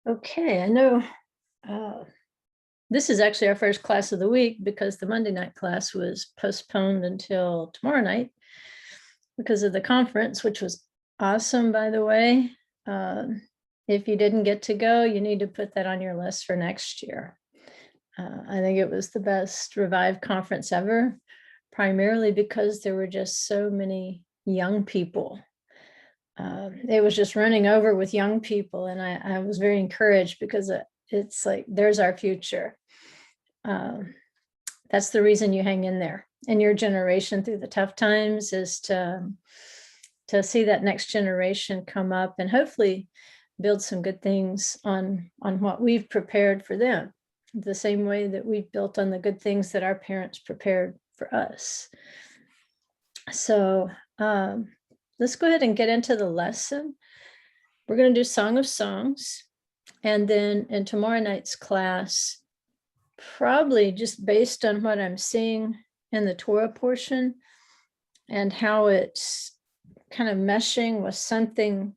Okay, I know this is actually our first class of the week because the Monday night class was postponed until tomorrow night because of the conference, which was awesome, by the way. If you didn't get to go, you need to put that on your list for next year. I think it was the best Revive conference ever, primarily because there were just so many young people. It was just running over with young people, and I was very encouraged because it's like, there's our future. That's the reason you hang in there in your generation through the tough times, is to see that next generation come up and hopefully build some good things on what we've prepared for them, the same way that we've built on the good things that our parents prepared for us. So let's go ahead and get into the lesson. We're going to do Song of Songs. And then in tomorrow night's class, probably just based on what I'm seeing in the Torah portion and how it's kind of meshing with something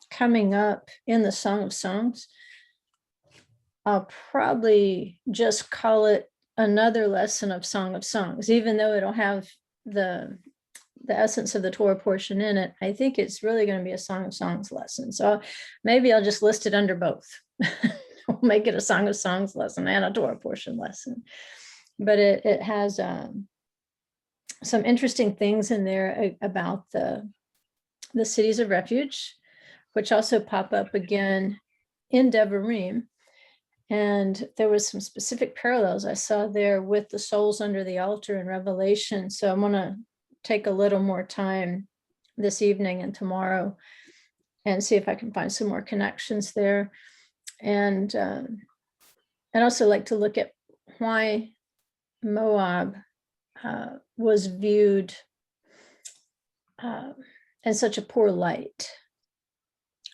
coming up in the Song of Songs, I'll probably just call it another lesson of Song of Songs, even though it'll have the essence of the Torah portion in it. I think it's really going to be a Song of Songs lesson. So maybe I'll just list it under both. We'll make it a Song of Songs lesson and a Torah portion lesson. But it has some interesting things in there about the cities of refuge, which also pop up again in Devarim. And there was some specific parallels I saw there with the souls under the altar in Revelation. So I'm going to take a little more time this evening and tomorrow and see if I can find some more connections there. And I'd also like to look at why Moab was viewed in such a poor light,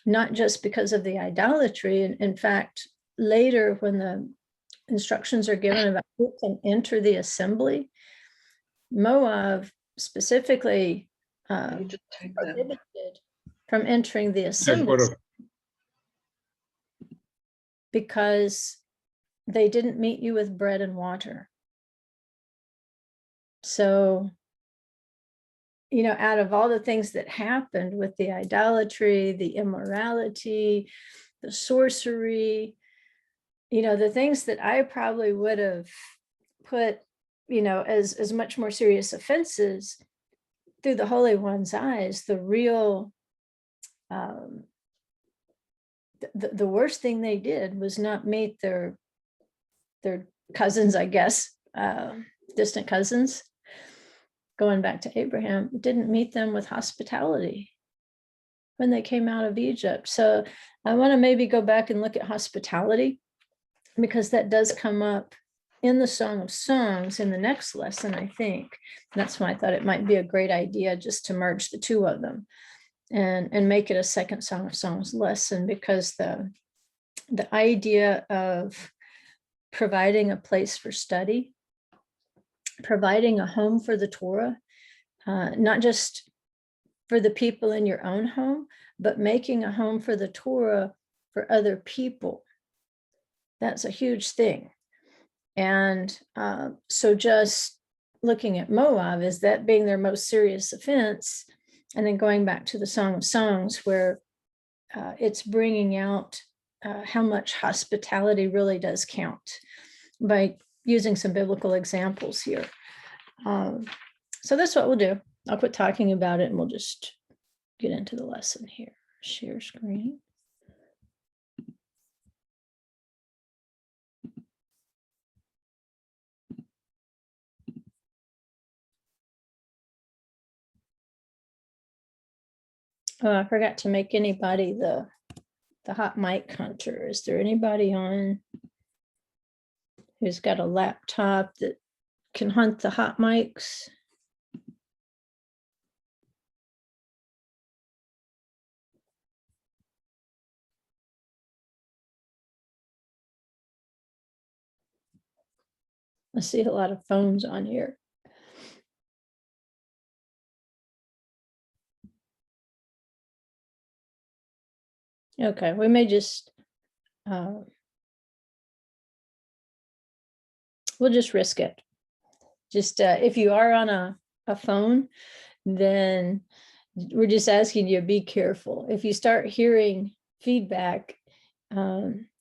not just because of the idolatry. In fact, later when the instructions are given about who can enter the assembly, Moab specifically prohibited from entering the assembly because they didn't meet you with bread and water. So, you know, out of all the things that happened with the idolatry, the immorality, the sorcery, you know, the things that I probably would have put, you know, as much more serious offenses, through the Holy One's eyes, the real, the worst thing they did was not meet their cousins, I guess, distant cousins, going back to Abraham, didn't meet them with hospitality when they came out of Egypt. So I want to maybe go back and look at hospitality, because that does come up in the Song of Songs in the next lesson, I think. That's why I thought it might be a great idea just to merge the two of them and make it a second Song of Songs lesson, because the idea of providing a place for study, providing a home for the Torah, not just for the people in your own home, but making a home for the Torah for other people. That's a huge thing. And so just looking at Moab, is that being their most serious offense, and then going back to the Song of Songs, where it's bringing out how much hospitality really does count by using some biblical examples here. So that's what we'll do. I'll quit talking about it and we'll just get into the lesson here. Share screen. Oh, I forgot to make anybody the hot mic hunter. Is there anybody on who's got a laptop that can hunt the hot mics? I see a lot of phones on here. Okay, we may just, we'll just risk it. Just if you are on a phone, then we're just asking you to be careful. If you start hearing feedback,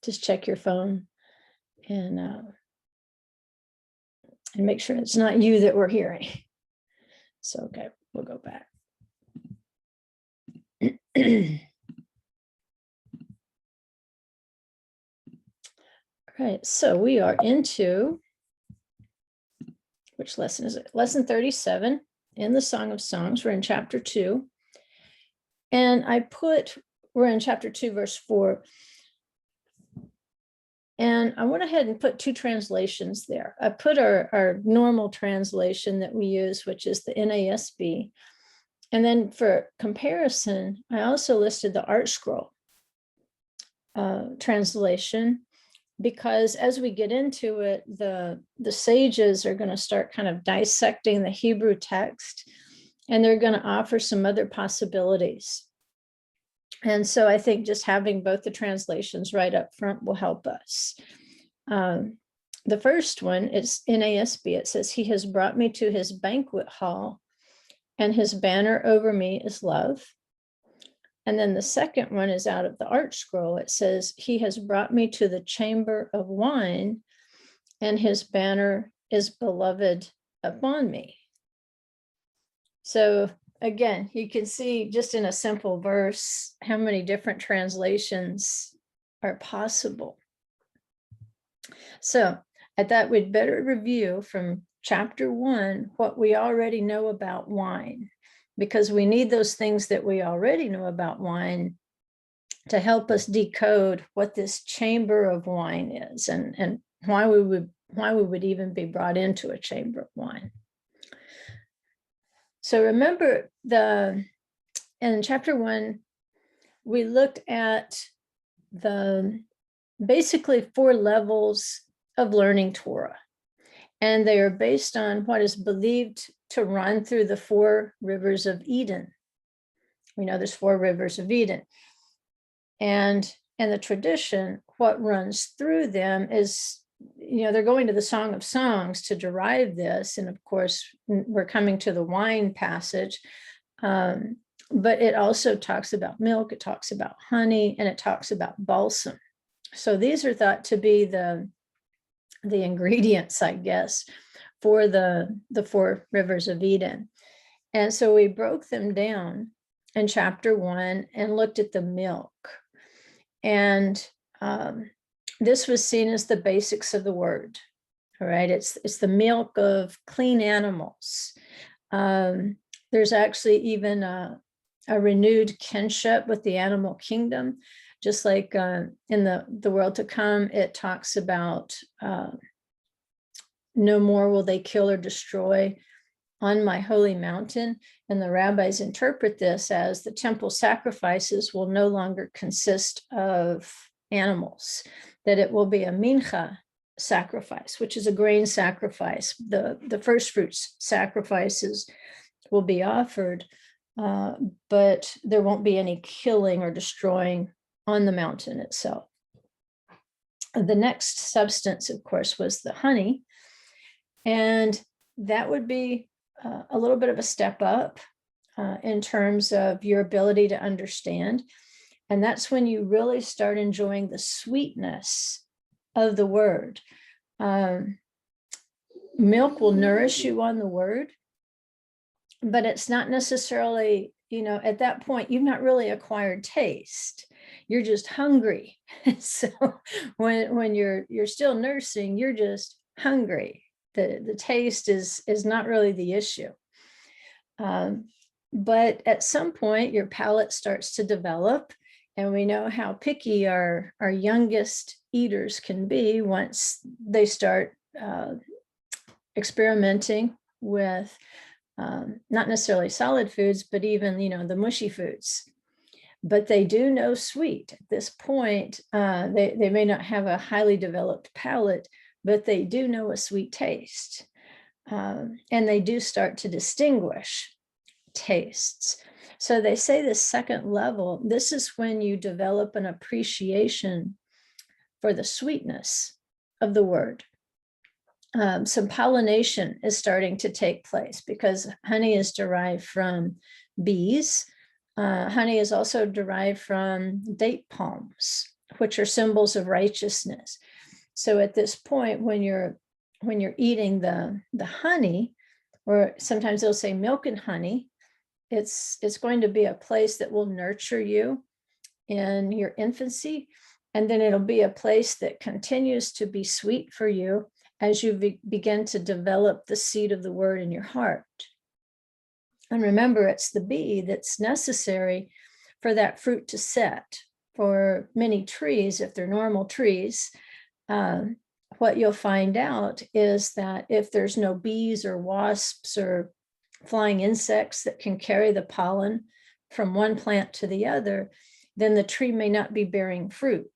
just check your phone and make sure it's not you that we're hearing. So, okay, we'll go back. All right, so we are into, which lesson is it? Lesson 37 in the Song of Songs. We're in chapter 2. And we're in chapter 2, verse 4. And I went ahead and put 2 translations there. I put our normal translation that we use, which is the NASB. And then for comparison, I also listed the Art Scroll translation, because as we get into it, the sages are going to start kind of dissecting the Hebrew text, and they're going to offer some other possibilities. And so I think just having both the translations right up front will help us. The first one is NASB. It says, "He has brought me to his banquet hall, and his banner over me is love." And then the second one is out of the Art Scroll. It says, "He has brought me to the chamber of wine, and his banner is beloved upon me." So again, you can see just in a simple verse how many different translations are possible. So I thought we'd better review from chapter 1 what we already know about wine, because we need those things that we already know about wine to help us decode what this chamber of wine is, and why we would even be brought into a chamber of wine. So remember, in chapter 1, we looked at the basically 4 levels of learning Torah, and they are based on what is believed to run through the 4 rivers of Eden. We know there's 4 rivers of Eden, and in the tradition, what runs through them is, they're going to the Song of Songs to derive this. And of course, we're coming to the wine passage, but it also talks about milk, it talks about honey, and it talks about balsam. So these are thought to be the ingredients, I guess, for the 4 rivers of Eden. And so we broke them down in chapter 1 and looked at the milk. And this was seen as the basics of the word. All right, it's the milk of clean animals. There's actually even a renewed kinship with the animal kingdom, just like in the world to come, it talks about no more will they kill or destroy on my holy mountain. And the rabbis interpret this as the temple sacrifices will no longer consist of animals, that it will be a mincha sacrifice, which is a grain sacrifice. The first fruits sacrifices will be offered, but there won't be any killing or destroying on the mountain itself. The next substance, of course, was the honey. And that would be a little bit of a step up in terms of your ability to understand. And that's when you really start enjoying the sweetness of the word. Milk will nourish you on the word, but it's not necessarily, at that point, you've not really acquired taste. You're just hungry. So when you're still nursing, you're just hungry. The taste is not really the issue. But at some point, your palate starts to develop, and we know how picky our youngest eaters can be once they start experimenting with not necessarily solid foods, but even, the mushy foods. But they do know sweet. At this point, they may not have a highly developed palate, but they do know a sweet taste. And they do start to distinguish tastes. So they say the second level, this is when you develop an appreciation for the sweetness of the word. Some pollination is starting to take place because honey is derived from bees. Honey is also derived from date palms, which are symbols of righteousness. So at this point, when you're eating the honey, or sometimes they'll say milk and honey, it's going to be a place that will nurture you in your infancy, and then it'll be a place that continues to be sweet for you as you begin to develop the seed of the word in your heart. And remember, it's the bee that's necessary for that fruit to set. For many trees, if they're normal trees, what you'll find out is that if there's no bees or wasps or flying insects that can carry the pollen from one plant to the other, then the tree may not be bearing fruit.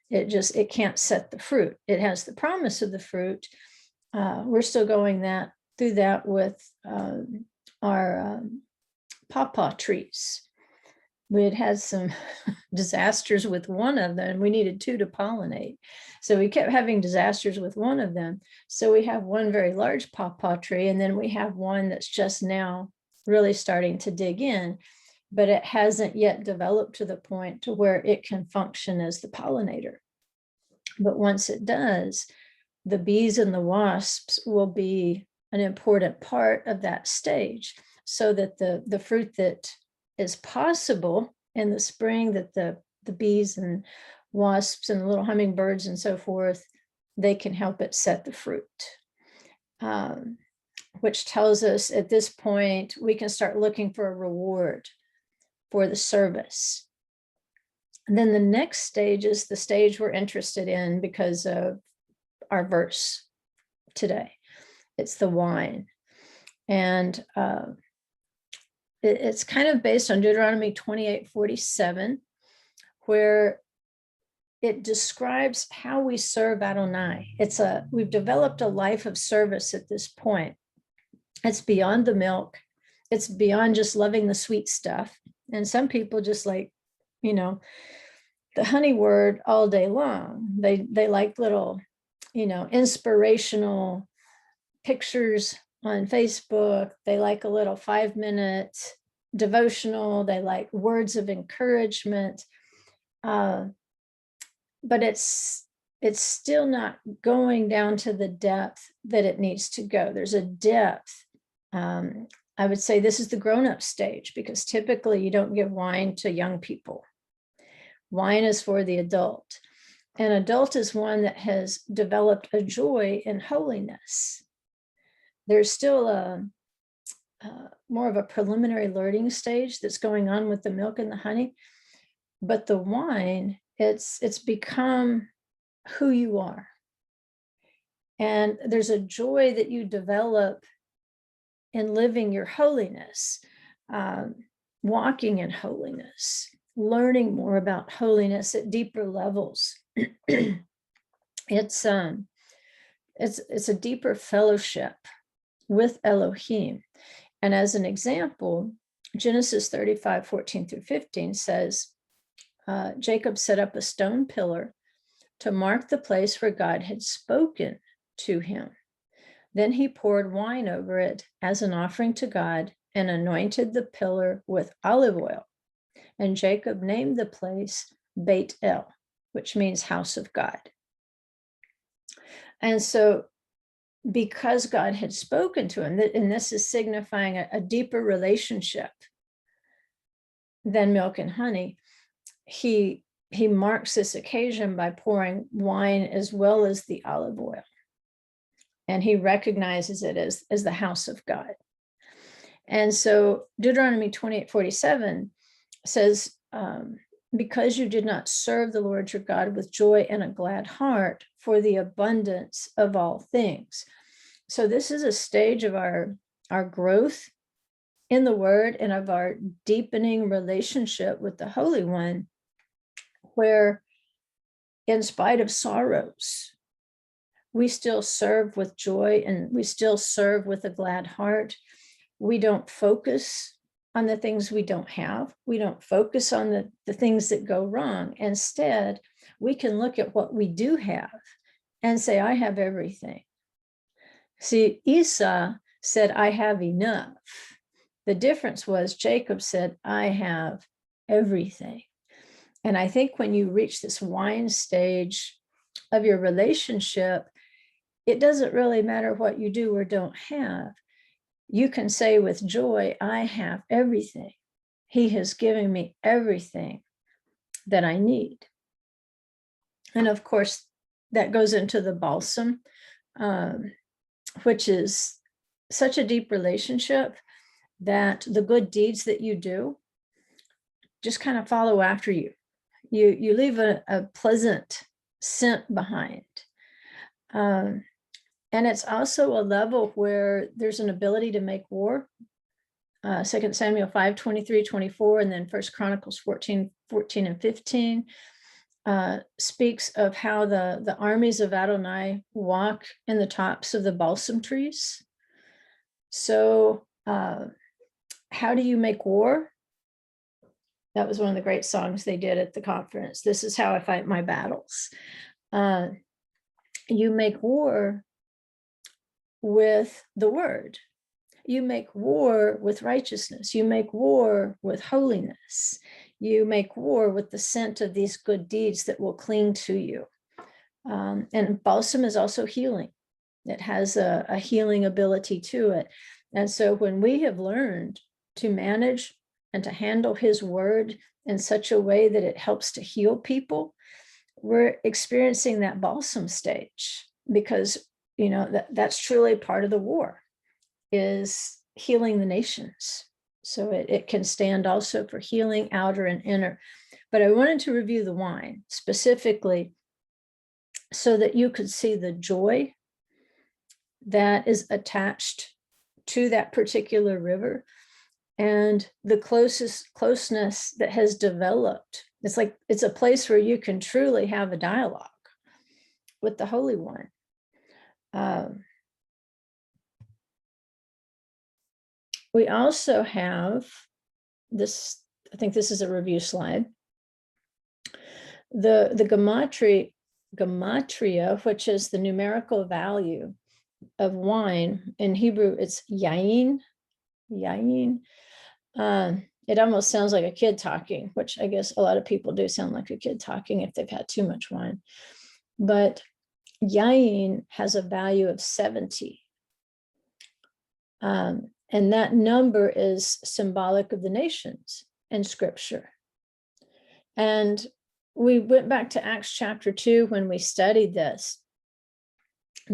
It can't set the fruit. It has the promise of the fruit. We're still going through that with our pawpaw trees. We had some disasters with one of them. We needed 2 to pollinate. So we kept having disasters with one of them. So we have one very large pawpaw tree, and then we have one that's just now really starting to dig in, but it hasn't yet developed to the point to where it can function as the pollinator. But once it does, the bees and the wasps will be an important part of that stage, so that the fruit that is possible in the spring, that the bees and wasps and the little hummingbirds and so forth, they can help it set the fruit. Which tells us at this point, we can start looking for a reward for the service. And then the next stage is the stage we're interested in because of our verse today. It's the wine. And it's kind of based on Deuteronomy 28:47, where it describes how we serve Adonai. We've developed a life of service at this point. It's beyond the milk. It's beyond just loving the sweet stuff. And some people just like, the honey word all day long. They like little, inspirational pictures on Facebook. They like a little 5-minute devotional. They like words of encouragement. But it's still not going down to the depth that it needs to go. There's a depth. I would say this is the grown-up stage, because typically you don't give wine to young people. Wine is for the adult. An adult is one that has developed a joy in holiness. There's still more of a preliminary learning stage that's going on with the milk and the honey, but the wine, it's become who you are. And there's a joy that you develop in living your holiness, walking in holiness, learning more about holiness at deeper levels. It's a deeper fellowship with Elohim. And as an example, Genesis 35:14-15 says, Jacob set up a stone pillar to mark the place where God had spoken to him. Then he poured wine over it as an offering to God and anointed the pillar with olive oil. And Jacob named the place Beit El, which means house of God. And so because God had spoken to him, and this is signifying a deeper relationship than milk and honey, he marks this occasion by pouring wine as well as the olive oil. And he recognizes it as the house of God. And so Deuteronomy 28:47 says, because you did not serve the Lord your God with joy and a glad heart for the abundance of all things. So this is a stage of our growth in the word and of our deepening relationship with the Holy One, where in spite of sorrows, we still serve with joy and we still serve with a glad heart. We don't focus on the things we don't have. We don't focus on the things that go wrong. Instead, we can look at what we do have and say, I have everything. See, Esau said, I have enough. The difference was Jacob said, I have everything. And I think when you reach this wine stage of your relationship, it doesn't really matter what you do or don't have. You can say with joy, I have everything. He has given me everything that I need. And of course, that goes into the balsam, which is such a deep relationship that the good deeds that you do just kind of follow after you. You leave a pleasant scent behind. And it's also a level where there's an ability to make war. 2 Samuel 5, 23, 24, and then 1 Chronicles 14, 14 and 15 speaks of how the armies of Adonai walk in the tops of the balsam trees. So how do you make war? That was one of the great songs they did at the conference. This is how I fight my battles. You make war with the word. You make war with righteousness. You make war with holiness. You make war with the scent of these good deeds that will cling to you. And balsam is also healing. It has a healing ability to it. And so when we have learned to manage and to handle his word in such a way that it helps to heal people, we're experiencing that balsam stage, because that's truly part of the war, is healing the nations. So it can stand also for healing outer and inner. But I wanted to review the wine specifically so that you could see the joy that is attached to that particular river and the closeness that has developed. It's like it's a place where you can truly have a dialogue with the Holy One. We also have this, I think this is a review slide. The gematria, which is the numerical value of wine. In Hebrew, it's yayin. It almost sounds like a kid talking, which I guess a lot of people do sound like a kid talking if they've had too much wine. But yayin has a value of 70. And that number is symbolic of the nations in Scripture. And we went back to Acts chapter 2 when we studied this,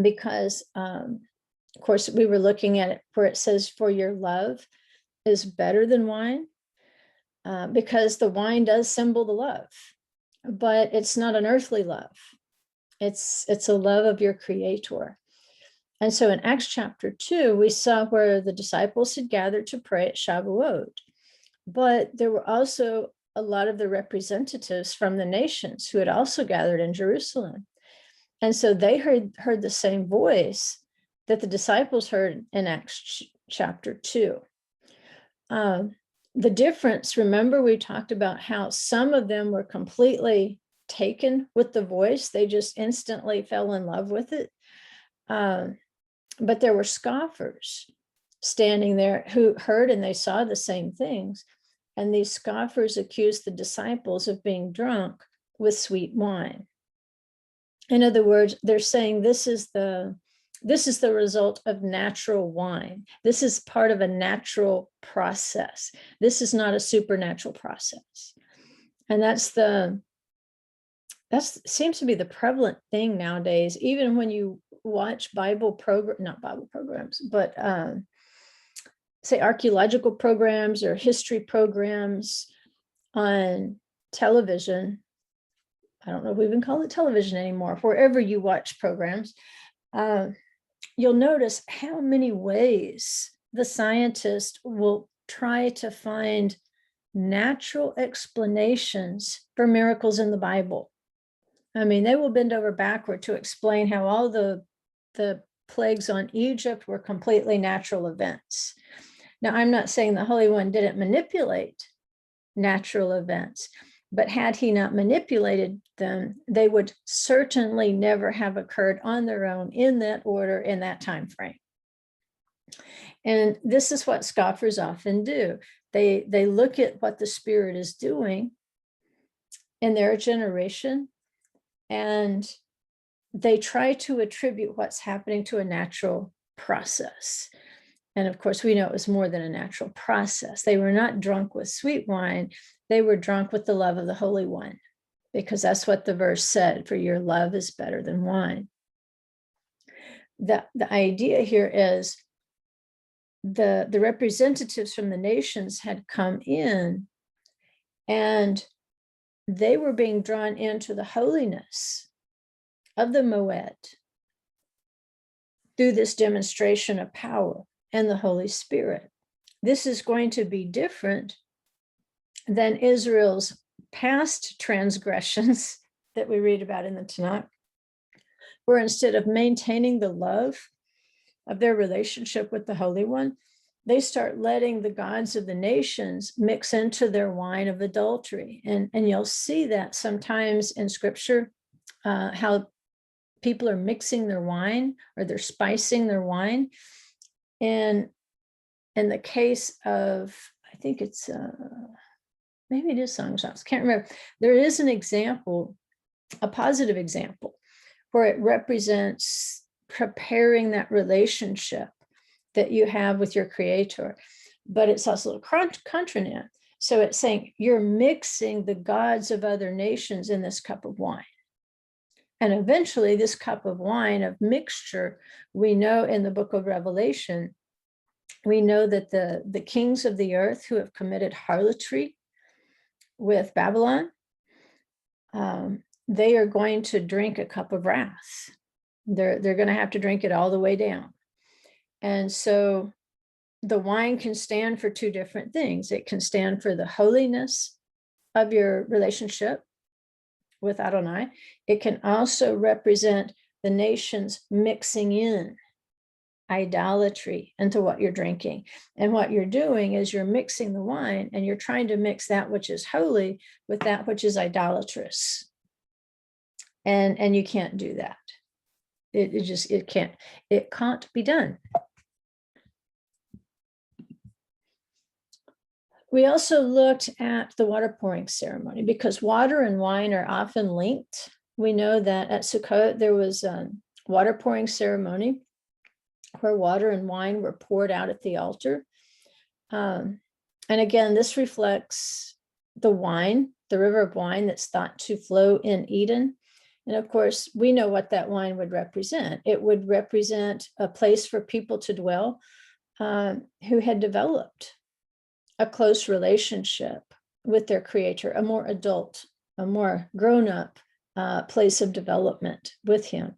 because, of course, we were looking at it where it says, for your love is better than wine, because the wine does symbol the love, but it's not an earthly love. It's a love of your Creator. And so in Acts chapter 2, we saw where the disciples had gathered to pray at Shavuot, but there were also a lot of the representatives from the nations who had also gathered in Jerusalem. And so they heard the same voice that the disciples heard in Acts chapter 2. The difference, remember, we talked about how some of them were completely taken with the voice. They just instantly fell in love with it. But there were scoffers standing there who heard and they saw the same things. And these scoffers accused the disciples of being drunk with sweet wine. In other words, they're saying this is the result of natural wine. This is part of a natural process. This is not a supernatural process. And that seems to be the prevalent thing nowadays, even when you watch not Bible programs, but say archaeological programs or history programs on television. I don't know if we even call it television anymore. Wherever you watch programs, you'll notice how many ways the scientist will try to find natural explanations for miracles in the Bible. I mean, they will bend over backward to explain how all the plagues on Egypt were completely natural events. Now, I'm not saying the Holy One didn't manipulate natural events, but had he not manipulated them, they would certainly never have occurred on their own in that order, in that time frame. And this is what scoffers often do. They look at what the Spirit is doing in their generation, and they try to attribute what's happening to a natural process. And of course, we know it was more than a natural process. They were not drunk with sweet wine. They were drunk with the love of the Holy One, because that's what the verse said, for your love is better than wine. The idea here is the representatives from the nations had come in, and they were being drawn into the holiness of the Moed through this demonstration of power and the Holy Spirit. This is going to be different than Israel's past transgressions that we read about in the Tanakh, where instead of maintaining the love of their relationship with the Holy One, they start letting the gods of the nations mix into their wine of adultery. And you'll see that sometimes in scripture, how people are mixing their wine, or they're spicing their wine. And in the case of, I think it's, maybe it is Song of Songs, can't remember. There is an example, a positive example, where it represents preparing that relationship that you have with your Creator, but it's also a contranet. So it's saying you're mixing the gods of other nations in this cup of wine. And eventually this cup of wine of mixture, we know in the book of Revelation, we know that the kings of the earth who have committed harlotry with Babylon, they are going to drink a cup of wrath. They're going to have to drink it all the way down. And so the wine can stand for two different things. It can stand for the holiness of your relationship with Adonai. It can also represent the nations mixing in idolatry into what you're drinking. And what you're doing is you're mixing the wine, and you're trying to mix that which is holy with that which is idolatrous. And you can't do that. It can't be done. We also looked at the water pouring ceremony, because water and wine are often linked. We know that at Sukkot there was a water pouring ceremony where water and wine were poured out at the altar. And again, this reflects the wine, the river of wine that's thought to flow in Eden. And of course, we know what that wine would represent. It would represent a place for people to dwell who had developed a close relationship with their Creator, a more adult, a more grown-up place of development with Him.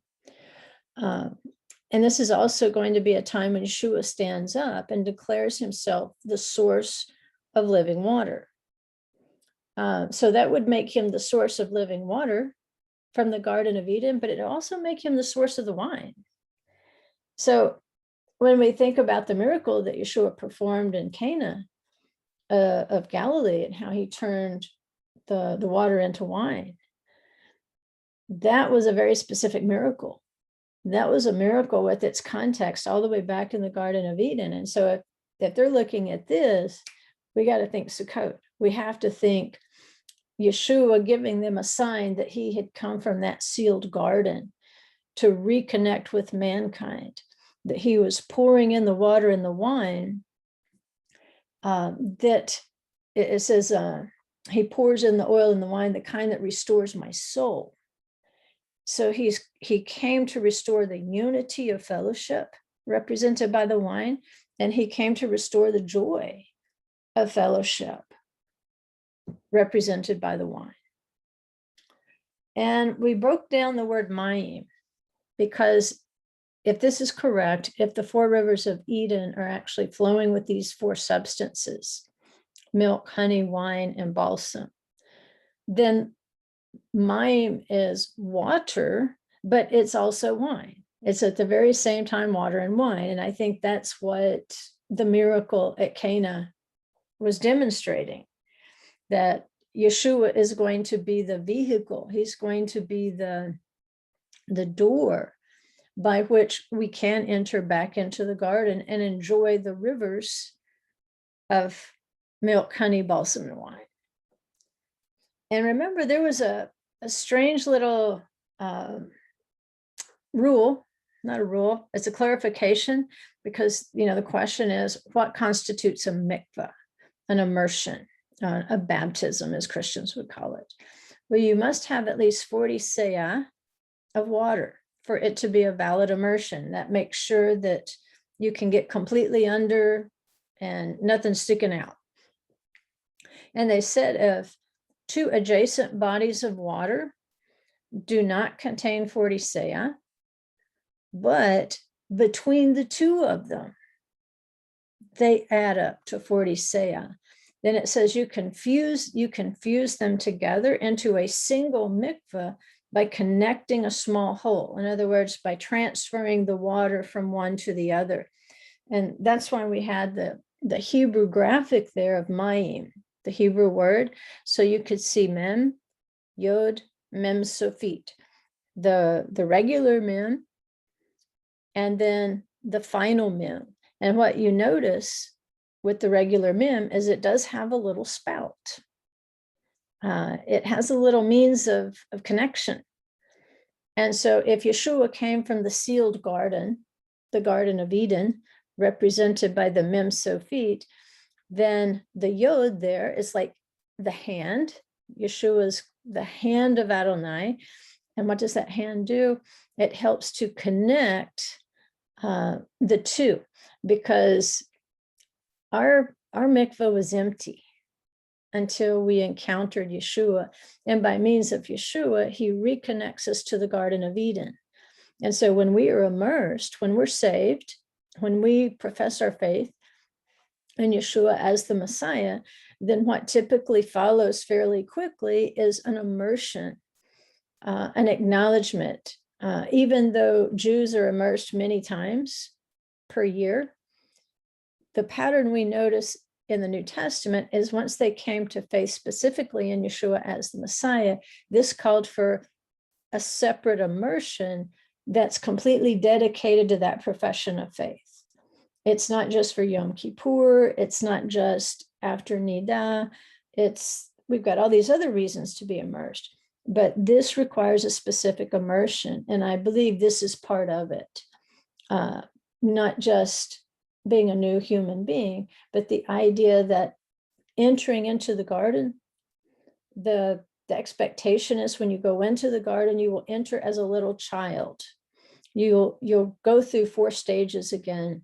And this is also going to be a time when Yeshua stands up and declares Himself the source of living water. So that would make Him the source of living water from the Garden of Eden, but it also make Him the source of the wine. So when we think about the miracle that Yeshua performed in Cana of Galilee, and how He turned the water into wine, that was a very specific miracle. That was a miracle with its context all the way back in the Garden of Eden. And so if they're looking at this, we got to think Sukkot. We have to think Yeshua giving them a sign that He had come from that sealed garden to reconnect with mankind, that He was pouring in the water and the wine, that it says He pours in the oil and the wine, the kind that restores my soul. So He came to restore the unity of fellowship represented by the wine, and He came to restore the joy of fellowship represented by the wine. And we broke down the word mayim, because if this is correct, if the four rivers of Eden are actually flowing with these four substances, milk, honey, wine, and balsam, then mayim is water, but it's also wine. It's at the very same time water and wine. And I think that's what the miracle at Cana was demonstrating, that Yeshua is going to be the vehicle. He's going to be the door by which we can enter back into the garden and enjoy the rivers of milk, honey, balsam, and wine. And remember, there was a strange little rule, not a rule, it's a clarification, because, the question is, what constitutes a mikvah, an immersion, a baptism, as Christians would call it? Well, you must have at least 40 seah of water for it to be a valid immersion. That makes sure that you can get completely under and nothing sticking out. And they said if two adjacent bodies of water do not contain 40 seah, but between the two of them, they add up to 40 seah. Then it says you can fuse them together into a single mikvah by connecting a small hole. In other words, by transferring the water from one to the other. And that's why we had the Hebrew graphic there of mayim, the Hebrew word. So you could see mem, yod, mem sofit, the regular mem, and then the final mem. And what you notice with the regular mem is it does have a little spout. It has a little means of connection. And so if Yeshua came from the sealed garden, the Garden of Eden, represented by the mem sofit, then the yod there is like the hand. Yeshua's the hand of Adonai. And what does that hand do? It helps to connect the two, because our mikvah was empty until we encountered Yeshua. And by means of Yeshua, he reconnects us to the Garden of Eden. And so when we are immersed, when we're saved, when we profess our faith in Yeshua as the Messiah, then what typically follows fairly quickly is an immersion, an acknowledgement. Even though Jews are immersed many times per year, the pattern we notice in the New Testament is once they came to faith specifically in Yeshua as the Messiah, this called for a separate immersion that's completely dedicated to that profession of faith. It's not just for Yom Kippur. It's not just after Nida. We've got all these other reasons to be immersed, but this requires a specific immersion. And I believe this is part of it. Not just being a new human being, but the idea that entering into the garden, the expectation is when you go into the garden, you will enter as a little child. You'll go through 4 stages again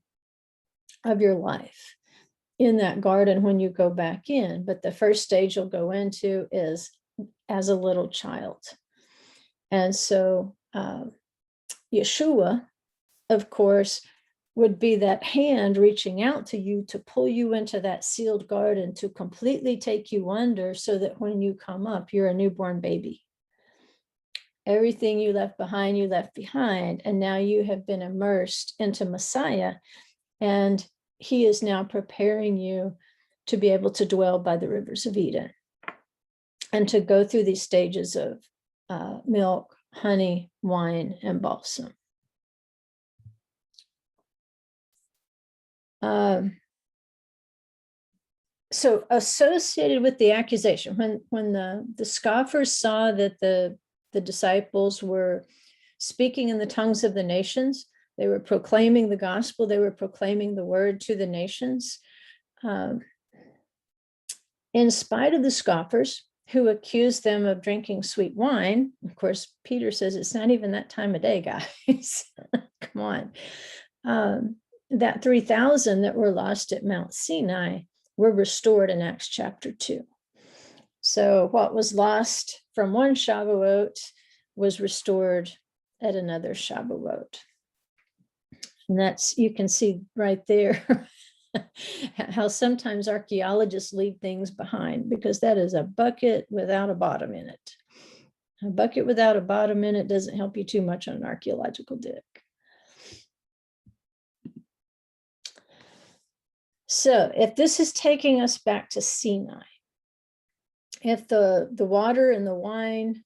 of your life in that garden when you go back in. But the first stage you'll go into is as a little child. And so Yeshua, of course, would be that hand reaching out to you to pull you into that sealed garden, to completely take you under, so that when you come up, you're a newborn baby. Everything you left behind, and now you have been immersed into Messiah, and he is now preparing you to be able to dwell by the rivers of Eden and to go through these stages of milk, honey, wine, and balsam. So associated with the accusation, when the scoffers saw that the disciples were speaking in the tongues of the nations, they were proclaiming the gospel, they were proclaiming the word to the nations. In spite of the scoffers who accused them of drinking sweet wine, of course, Peter says it's not even that time of day, guys. Come on. That 3,000 that were lost at Mount Sinai were restored in Acts chapter 2. So what was lost from one Shavuot was restored at another Shavuot. And that's, you can see right there how sometimes archaeologists leave things behind, because that is a bucket without a bottom in it. A bucket without a bottom in it doesn't help you too much on an archaeological dig. So if this is taking us back to Sinai, if the water and the wine,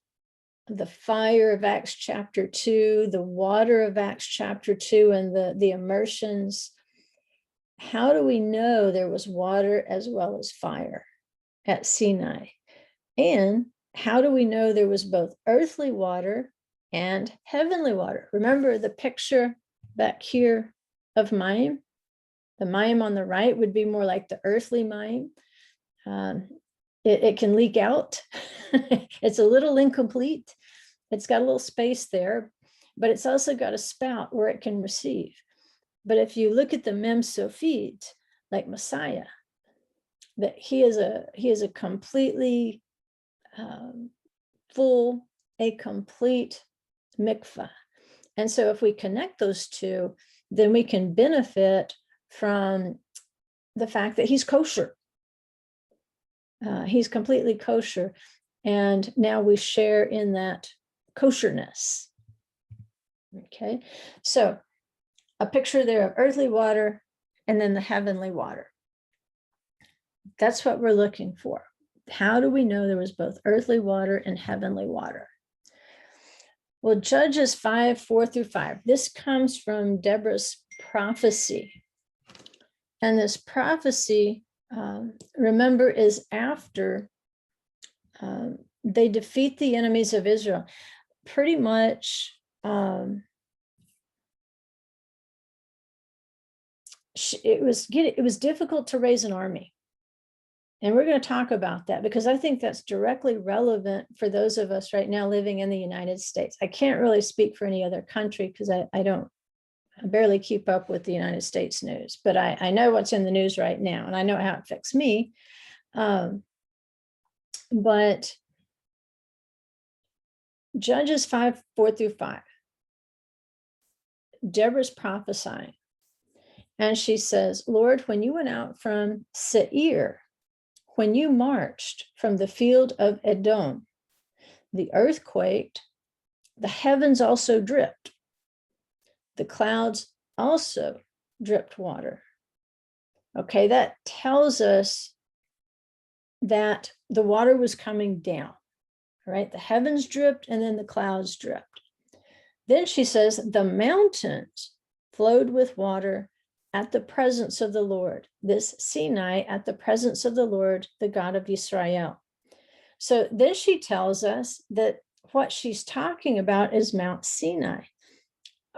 the fire of Acts chapter 2, the water of Acts chapter 2, and the immersions, how do we know there was water as well as fire at Sinai? And how do we know there was both earthly water and heavenly water? Remember the picture back here of Mayim? The Mayim on the right would be more like the earthly Mayim. It can leak out. It's a little incomplete. It's got a little space there, but it's also got a spout where it can receive. But if you look at the Mem Sophit, like Messiah, that he is a completely full, a complete mikvah. And so if we connect those two, then we can benefit from the fact that he's kosher. He's completely kosher. And now we share in that kosherness. Okay, so a picture there of earthly water and then the heavenly water. That's what we're looking for. How do we know there was both earthly water and heavenly water? Well, Judges 5:4-5. This comes from Deborah's prophecy. And this prophecy, remember, is after they defeat the enemies of Israel. Pretty much, it was difficult to raise an army. And we're going to talk about that because I think that's directly relevant for those of us right now living in the United States. I can't really speak for any other country because I barely keep up with the United States news, but I know what's in the news right now and I know how it affects me. But Judges 5:4-5, Deborah's prophesying. And she says, Lord, when you went out from Seir, when you marched from the field of Edom, the earth quaked, the heavens also dripped, the clouds also dripped water. Okay, that tells us that the water was coming down, right? The heavens dripped and then the clouds dripped. Then she says, the mountains flowed with water at the presence of the Lord, this Sinai at the presence of the Lord, the God of Israel. So then she tells us that what she's talking about is Mount Sinai.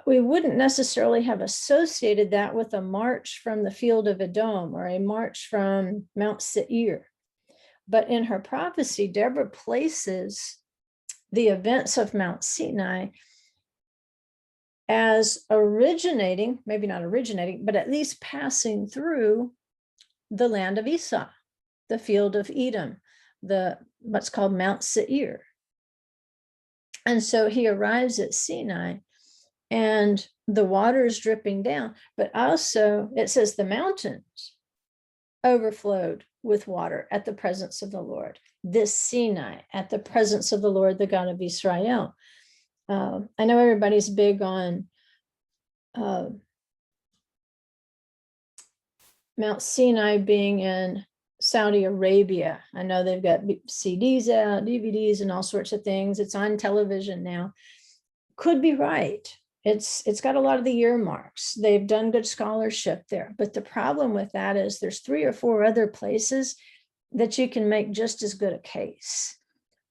We wouldn't necessarily have associated that with a march from the field of Edom or a march from Mount Seir. But in her prophecy, Deborah places the events of Mount Sinai as originating, maybe not originating, but at least passing through the land of Esau, the field of Edom, what's called Mount Seir. And so he arrives at Sinai and the water is dripping down, but also it says the mountains overflowed with water at the presence of the Lord, this Sinai at the presence of the Lord, the God of Israel. I know everybody's big on Mount Sinai being in Saudi Arabia. I know they've got CDs out, DVDs, and all sorts of things. It's on television now. Could be right. It's got a lot of the earmarks. They've done good scholarship there. But the problem with that is there's 3 or 4 other places that you can make just as good a case.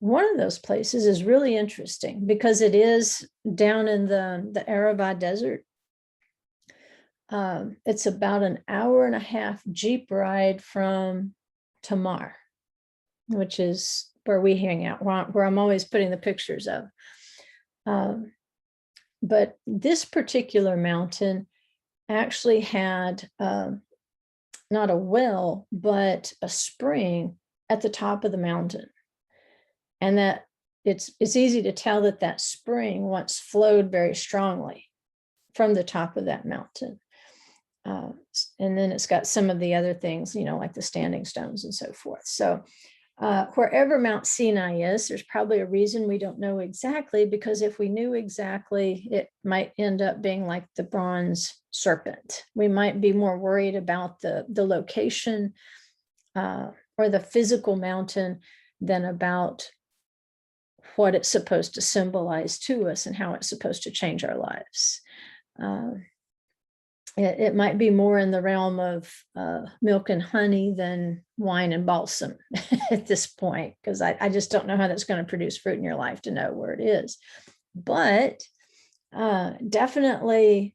One of those places is really interesting because it is down in the Arava Desert. It's about an 1.5-hour Jeep ride from Tamar, which is where we hang out, where I'm always putting the pictures of. But this particular mountain actually had not a well, but a spring at the top of the mountain. And that it's easy to tell that spring once flowed very strongly from the top of that mountain. And then it's got some of the other things, like the standing stones and so forth. So Wherever Mount Sinai is, there's probably a reason we don't know exactly, because if we knew exactly, it might end up being like the bronze serpent. We might be more worried about the location or the physical mountain than about what it's supposed to symbolize to us and how it's supposed to change our lives. It might be more in the realm of milk and honey than wine and balsam at this point, because I just don't know how that's going to produce fruit in your life to know where it is. But definitely,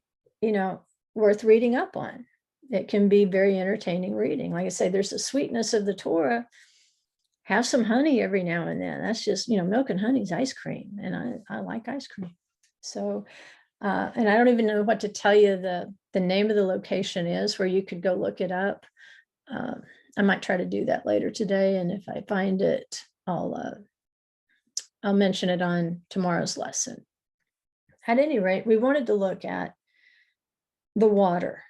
worth reading up on. It can be very entertaining reading. Like I say, there's the sweetness of the Torah. Have some honey every now and then. That's just, milk and honey is ice cream, and I like ice cream. So, and I don't even know what to tell you the name of the location is where you could go look it up. I might try to do that later today, and if I find it, I'll mention it on tomorrow's lesson. At any rate, we wanted to look at the water,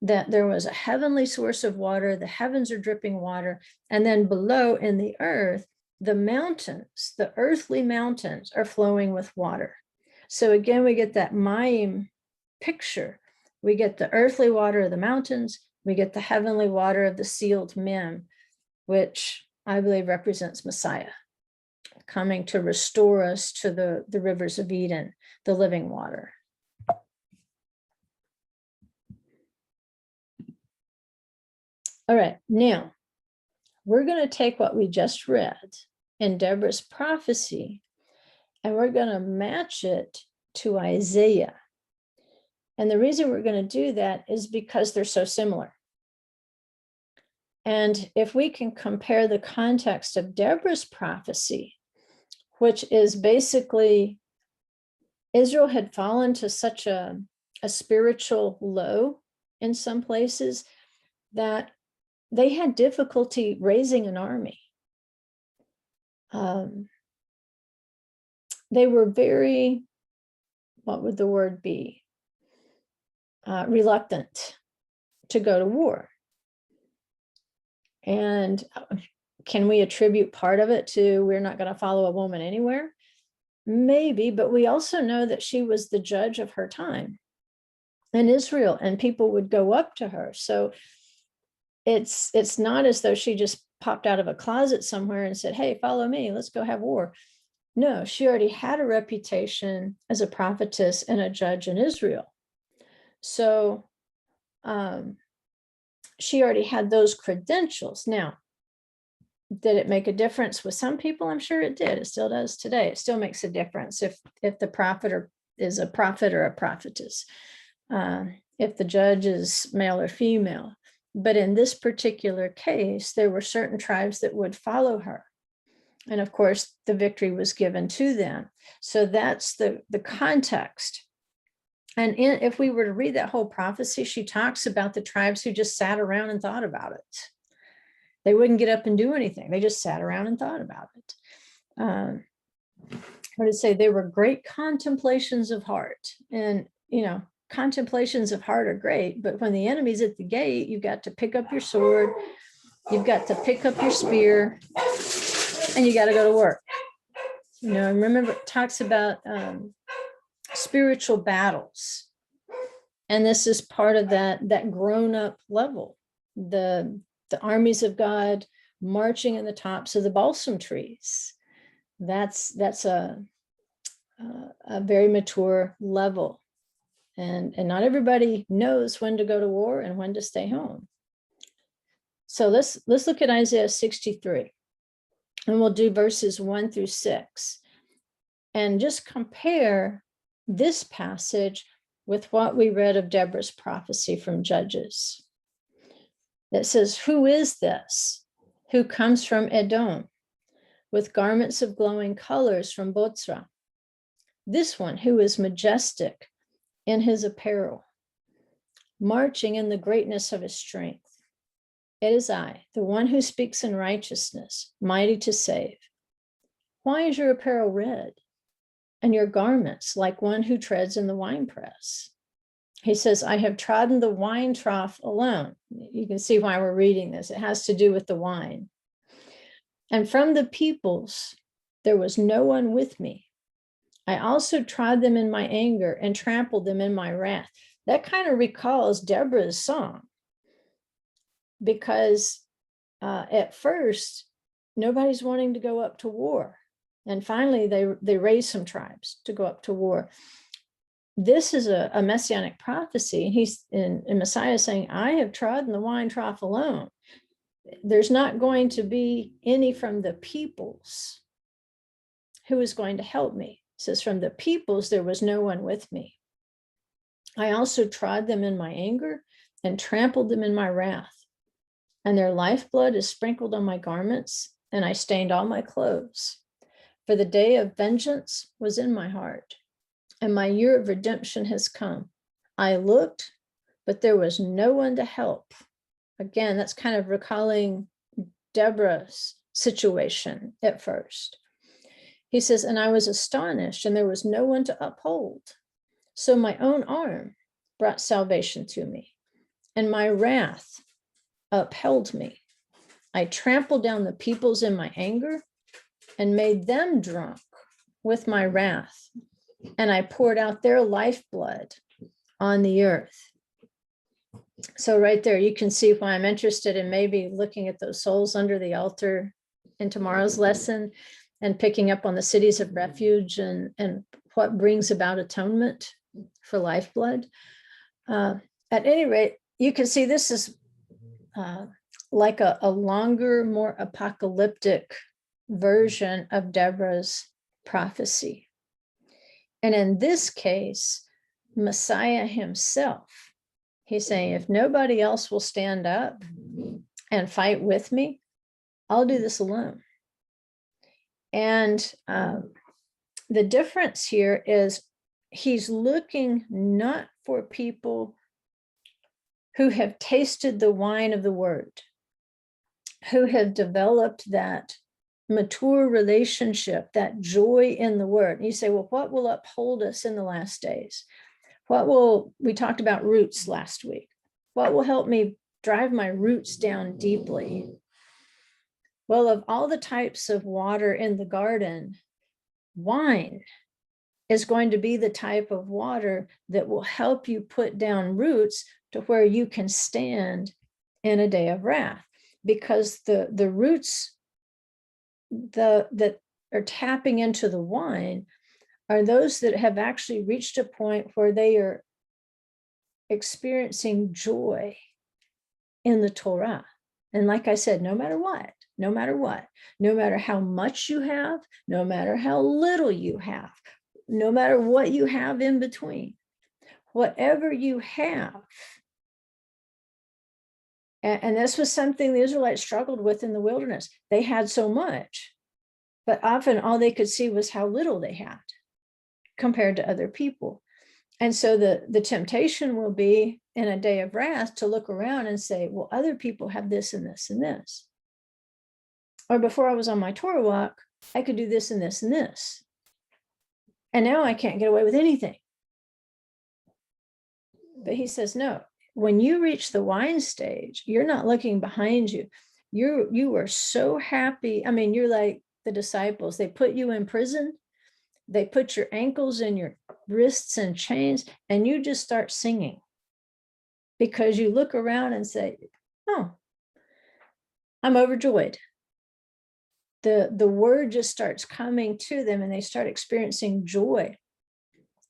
that there was a heavenly source of water, the heavens are dripping water, and then below in the earth, the mountains, the earthly mountains are flowing with water. So again, we get that Mayim picture. We get the earthly water of the mountains, we get the heavenly water of the sealed Mem, which I believe represents Messiah, coming to restore us to the rivers of Eden, the living water. All right, now we're going to take what we just read in Deborah's prophecy, and we're going to match it to Isaiah. And the reason we're going to do that is because they're so similar. And if we can compare the context of Deborah's prophecy, which is basically Israel had fallen to such a spiritual low in some places that they had difficulty raising an army. They were very, what would the word be? Reluctant to go to war. And can we attribute part of it to we're not going to follow a woman anywhere? Maybe, but we also know that she was the judge of her time in Israel, and people would go up to her. So it's not as though she just popped out of a closet somewhere and said, hey, follow me, let's go have war. No, she already had a reputation as a prophetess and a judge in Israel. So she already had those credentials. Now, did it make a difference with some people? I'm sure it did. It still does today. It still makes a difference if the prophet is a prophet or a prophetess, if the judge is male or female. But in this particular case, there were certain tribes that would follow her. And of course, the victory was given to them. So that's the context. And if we were to read that whole prophecy, she talks about the tribes who just sat around and thought about it. They wouldn't get up and do anything. They just sat around and thought about it. What did it say? They were great contemplations of heart. And, contemplations of heart are great, but when the enemy's at the gate, you've got to pick up your sword, you've got to pick up your spear, and you got to go to work. Remember it talks about spiritual battles. And this is part of that grown-up level. The armies of God marching in the tops of the balsam trees. That's a very mature level. And not everybody knows when to go to war and when to stay home. So let's look at Isaiah 63. And we'll do verses 1 through 6. And just compare this passage with what we read of Deborah's prophecy from Judges. That says, who is this who comes from Edom with garments of glowing colors from Botzra? This one who is majestic in his apparel, marching in the greatness of his strength. It is I, the one who speaks in righteousness, mighty to save. Why is your apparel red and your garments like one who treads in the winepress? He says, I have trodden the wine trough alone. You can see why we're reading this. It has to do with the wine. And from the peoples, there was no one with me. I also trod them in my anger and trampled them in my wrath. That kind of recalls Deborah's song, because at first, nobody's wanting to go up to war. And finally, they raised some tribes to go up to war. This is a messianic prophecy. He's in Messiah saying, I have trodden the wine trough alone. There's not going to be any from the peoples who is going to help me. It says, from the peoples, there was no one with me. I also trod them in my anger and trampled them in my wrath. And their lifeblood is sprinkled on my garments, and I stained all my clothes. For the day of vengeance was in my heart, and my year of redemption has come. I looked, but there was no one to help. Again, that's kind of recalling Deborah's situation at first. He says, and I was astonished, and there was no one to uphold. So my own arm brought salvation to me, and my wrath upheld me. I trampled down the peoples in my anger and made them drunk with my wrath, and I poured out their lifeblood on the earth. So right there, you can see why I'm interested in maybe looking at those souls under the altar in tomorrow's lesson and picking up on the cities of refuge and what brings about atonement for lifeblood. At any rate, you can see this is like a longer, more apocalyptic version of Deborah's prophecy. And in this case, Messiah himself, he's saying, if nobody else will stand up and fight with me, I'll do this alone. And the difference here is he's looking not for people who have tasted the wine of the word, who have developed that mature relationship, that joy in the word. And you say, well, what will uphold us in the last days? We talked about roots last week. What will help me drive my roots down deeply? Well, of all the types of water in the garden, wine is going to be the type of water that will help you put down roots to where you can stand in a day of wrath, because the roots that are tapping into the wine are those that have actually reached a point where they are experiencing joy in the Torah. And like I said, no matter what, no matter how much you have, no matter how little you have, no matter what you have in between, whatever you have. And this was something the Israelites struggled with in the wilderness. They had so much, but often all they could see was how little they had compared to other people. And so the temptation will be in a day of wrath to look around and say, well, other people have this and this and this. Or before I was on my Torah walk, I could do this and this and this. And now I can't get away with anything. But he says, no, when you reach the wine stage, you're not looking behind you. You are so happy. I mean, you're like the disciples. They put you in prison. They put your ankles and your wrists in chains, and you just start singing because you look around and say, oh, I'm overjoyed. The word just starts coming to them and they start experiencing joy.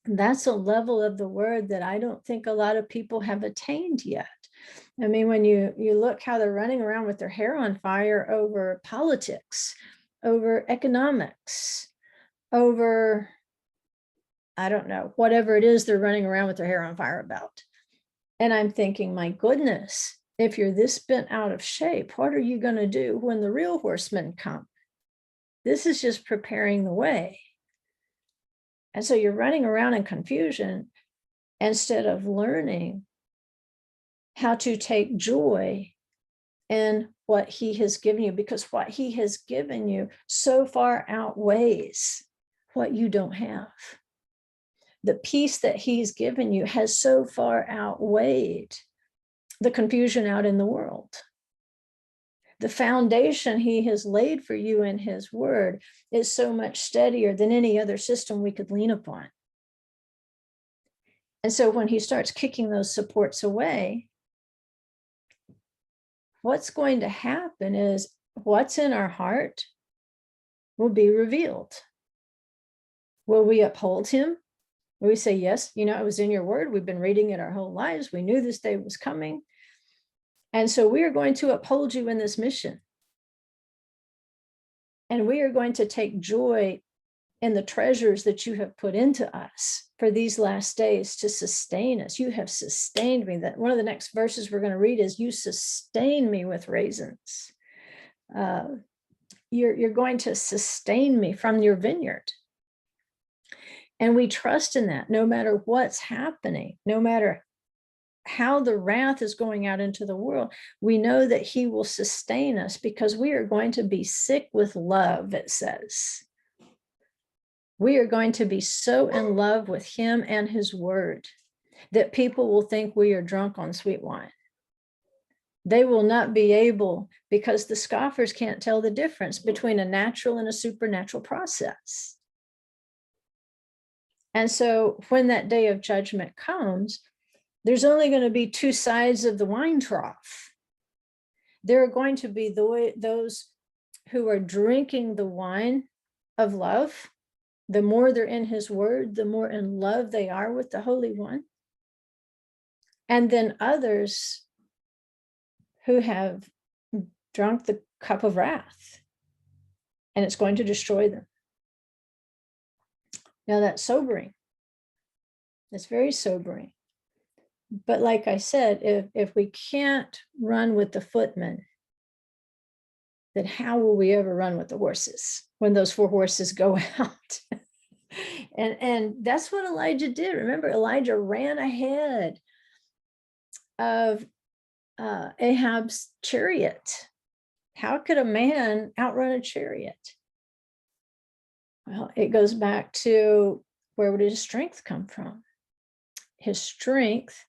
That's a level of the word that I don't think a lot of people have attained yet. I mean, when you look how they're running around with their hair on fire over politics, over economics, over, I don't know, whatever it is they're running around with their hair on fire about. And I'm thinking, my goodness, if you're this bent out of shape, what are you going to do when the real horsemen come? This is just preparing the way. And so you're running around in confusion instead of learning how to take joy in what he has given you, because what he has given you so far outweighs what you don't have. The peace that he's given you has so far outweighed the confusion out in the world. The foundation he has laid for you in his word is so much steadier than any other system we could lean upon. And so when he starts kicking those supports away, what's going to happen is what's in our heart will be revealed. Will we uphold him? Will we say, yes, it was in your word. We've been reading it our whole lives. We knew this day was coming. And so we are going to uphold you in this mission. And we are going to take joy in the treasures that you have put into us for these last days to sustain us. You have sustained me. That one of the next verses we're going to read is, you sustain me with raisins. You're going to sustain me from your vineyard. And we trust in that no matter what's happening, no matter how the wrath is going out into the world, we know that he will sustain us because we are going to be sick with love, it says. We are going to be so in love with him and his word that people will think we are drunk on sweet wine. They will not be able, because the scoffers can't tell the difference between a natural and a supernatural process. And so when that day of judgment comes, there's only going to be two sides of the wine trough. There are going to be those who are drinking the wine of love. The more they're in his word, the more in love they are with the Holy One. And then others who have drunk the cup of wrath, and it's going to destroy them. Now that's sobering. It's very sobering. But like I said, if we can't run with the footmen, then how will we ever run with the horses when those 4 horses go out? and that's what Elijah did. Remember, Elijah ran ahead of Ahab's chariot. How could a man outrun a chariot? Well, it goes back to, where would his strength come from? His strength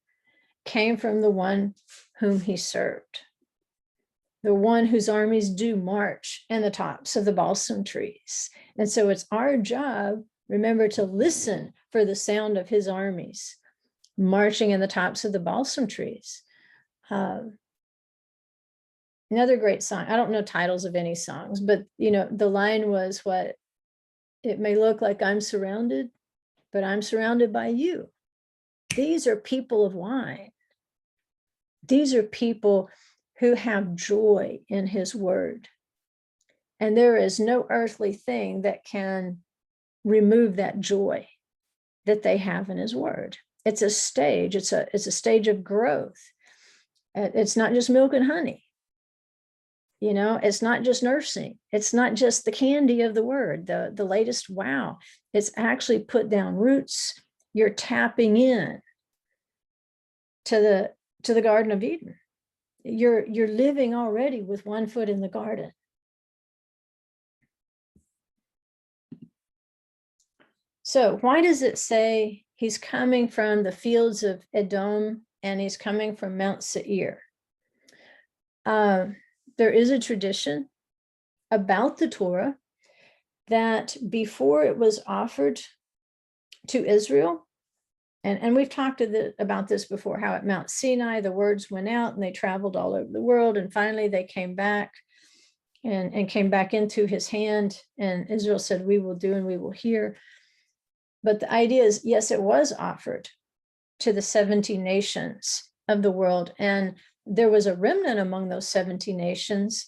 came from the one whom he served, the one whose armies do march in the tops of the balsam trees. And so it's our job, remember, to listen for the sound of his armies marching in the tops of the balsam trees. Another great song, I don't know titles of any songs, but the line was, what, it may look like I'm surrounded, but I'm surrounded by you. These are people of wine. These are people who have joy in his word. And there is no earthly thing that can remove that joy that they have in his word. It's a stage, it's a stage of growth. It's not just milk and honey. It's not just nursing. It's not just the candy of the word, the latest wow. It's actually put down roots. You're tapping in to the Garden of Eden. You're living already with one foot in the garden. So why does it say he's coming from the fields of Edom and he's coming from Mount Seir? There is a tradition about the Torah that before it was offered to Israel, and we've talked about this before, how at Mount Sinai, the words went out and they traveled all over the world. And finally they came back and came back into his hand. And Israel said, we will do and we will hear. But the idea is, yes, it was offered to the 70 nations of the world. And there was a remnant among those 70 nations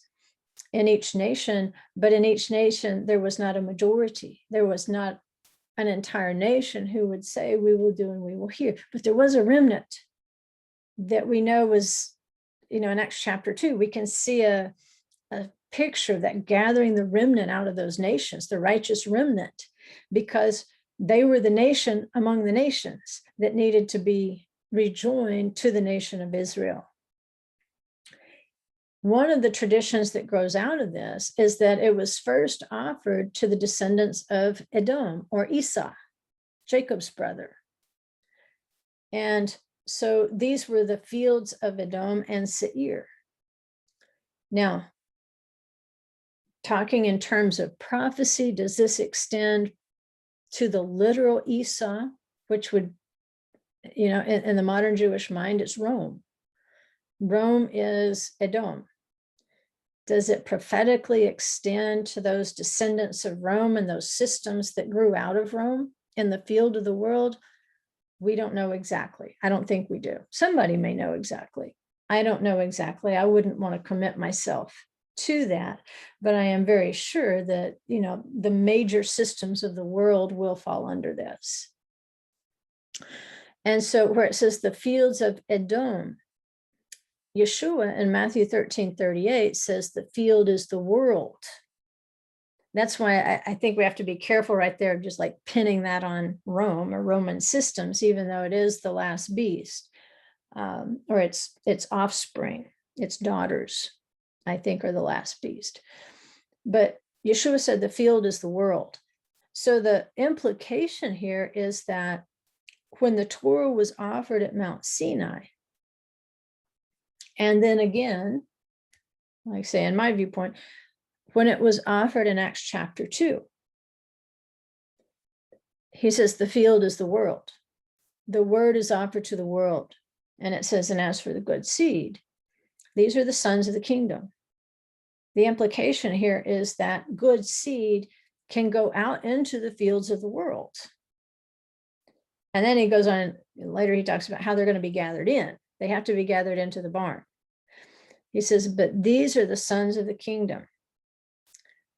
in each nation, but in each nation, there was not a majority. There was not an entire nation who would say, we will do and we will hear. But there was a remnant that we know was, in Acts chapter 2, we can see a picture of that gathering the remnant out of those nations, the righteous remnant, because they were the nation among the nations that needed to be rejoined to the nation of Israel. One of the traditions that grows out of this is that it was first offered to the descendants of Edom, or Esau, Jacob's brother. And so these were the fields of Edom and Seir. Now, talking in terms of prophecy? Does this extend to the literal Esau, which would, in the modern Jewish mind, it's Rome. Rome is Edom. Does it prophetically extend to those descendants of Rome and those systems that grew out of Rome in the field of the world? We don't know exactly. I don't think we do. Somebody may know exactly. I don't know exactly. I wouldn't want to commit myself to that, but I am very sure that, the major systems of the world will fall under this. And so where it says the fields of Edom, Yeshua in Matthew 13:38 says the field is the world. That's why I think we have to be careful right there, just like pinning that on Rome or Roman systems, even though it is the last beast, or its offspring, its daughters, I think, are the last beast. But Yeshua said the field is the world. So the implication here is that when the Torah was offered at Mount Sinai, and then again, like I say, in my viewpoint, when it was offered in Acts chapter 2, he says the field is the world. The word is offered to the world. And it says, and as for the good seed, these are the sons of the kingdom. The implication here is that good seed can go out into the fields of the world. And then he goes on, later he talks about how they're going to be gathered in. They have to be gathered into the barn. He says, but these are the sons of the kingdom.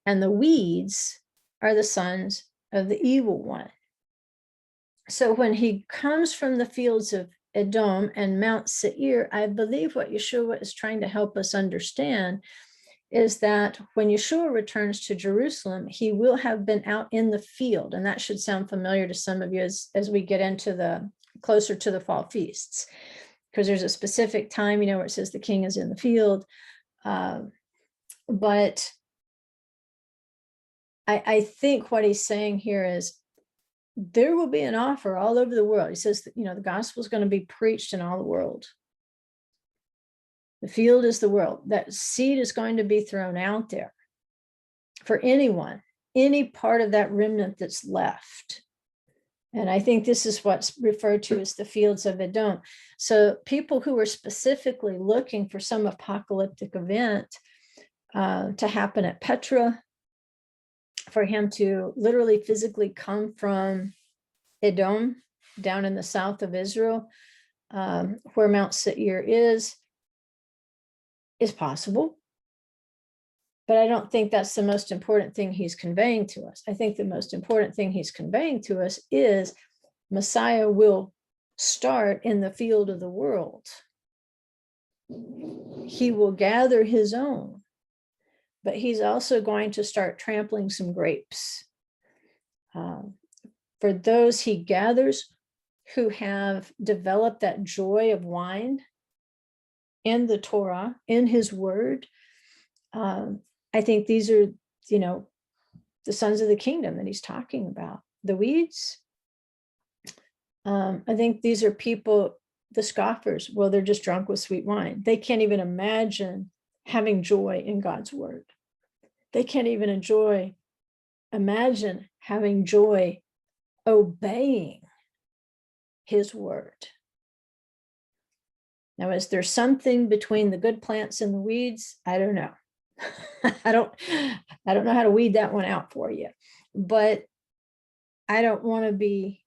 And the weeds are the sons of the evil one. So when he comes from the fields of Edom and Mount Seir, I believe what Yeshua is trying to help us understand is that when Yeshua returns to Jerusalem, he will have been out in the field. And that should sound familiar to some of you as we get into closer to the fall feasts, because there's a specific time, where it says the king is in the field. But I think what he's saying here is there will be an offer all over the world. He says that, the gospel is going to be preached in all the world. The field is the world. That seed is going to be thrown out there for anyone, any part of that remnant that's left. And I think this is what's referred to as the fields of Edom. So people who are specifically looking for some apocalyptic event to happen at Petra, for him to literally physically come from Edom down in the south of Israel, where Mount Seir is possible. But I don't think that's the most important thing he's conveying to us. I think the most important thing he's conveying to us is Messiah will start in the field of the world. He will gather his own, but he's also going to start trampling some grapes. For those he gathers who have developed that joy of wine in the Torah, in his word, I think these are, the sons of the kingdom that he's talking about. The weeds, I think these are people, the scoffers, well, they're just drunk with sweet wine. They can't even imagine having joy in God's word. They can't even imagine having joy obeying his word. Now, is there something between the good plants and the weeds? I don't know. I don't know how to weed that one out for you, but I don't want to be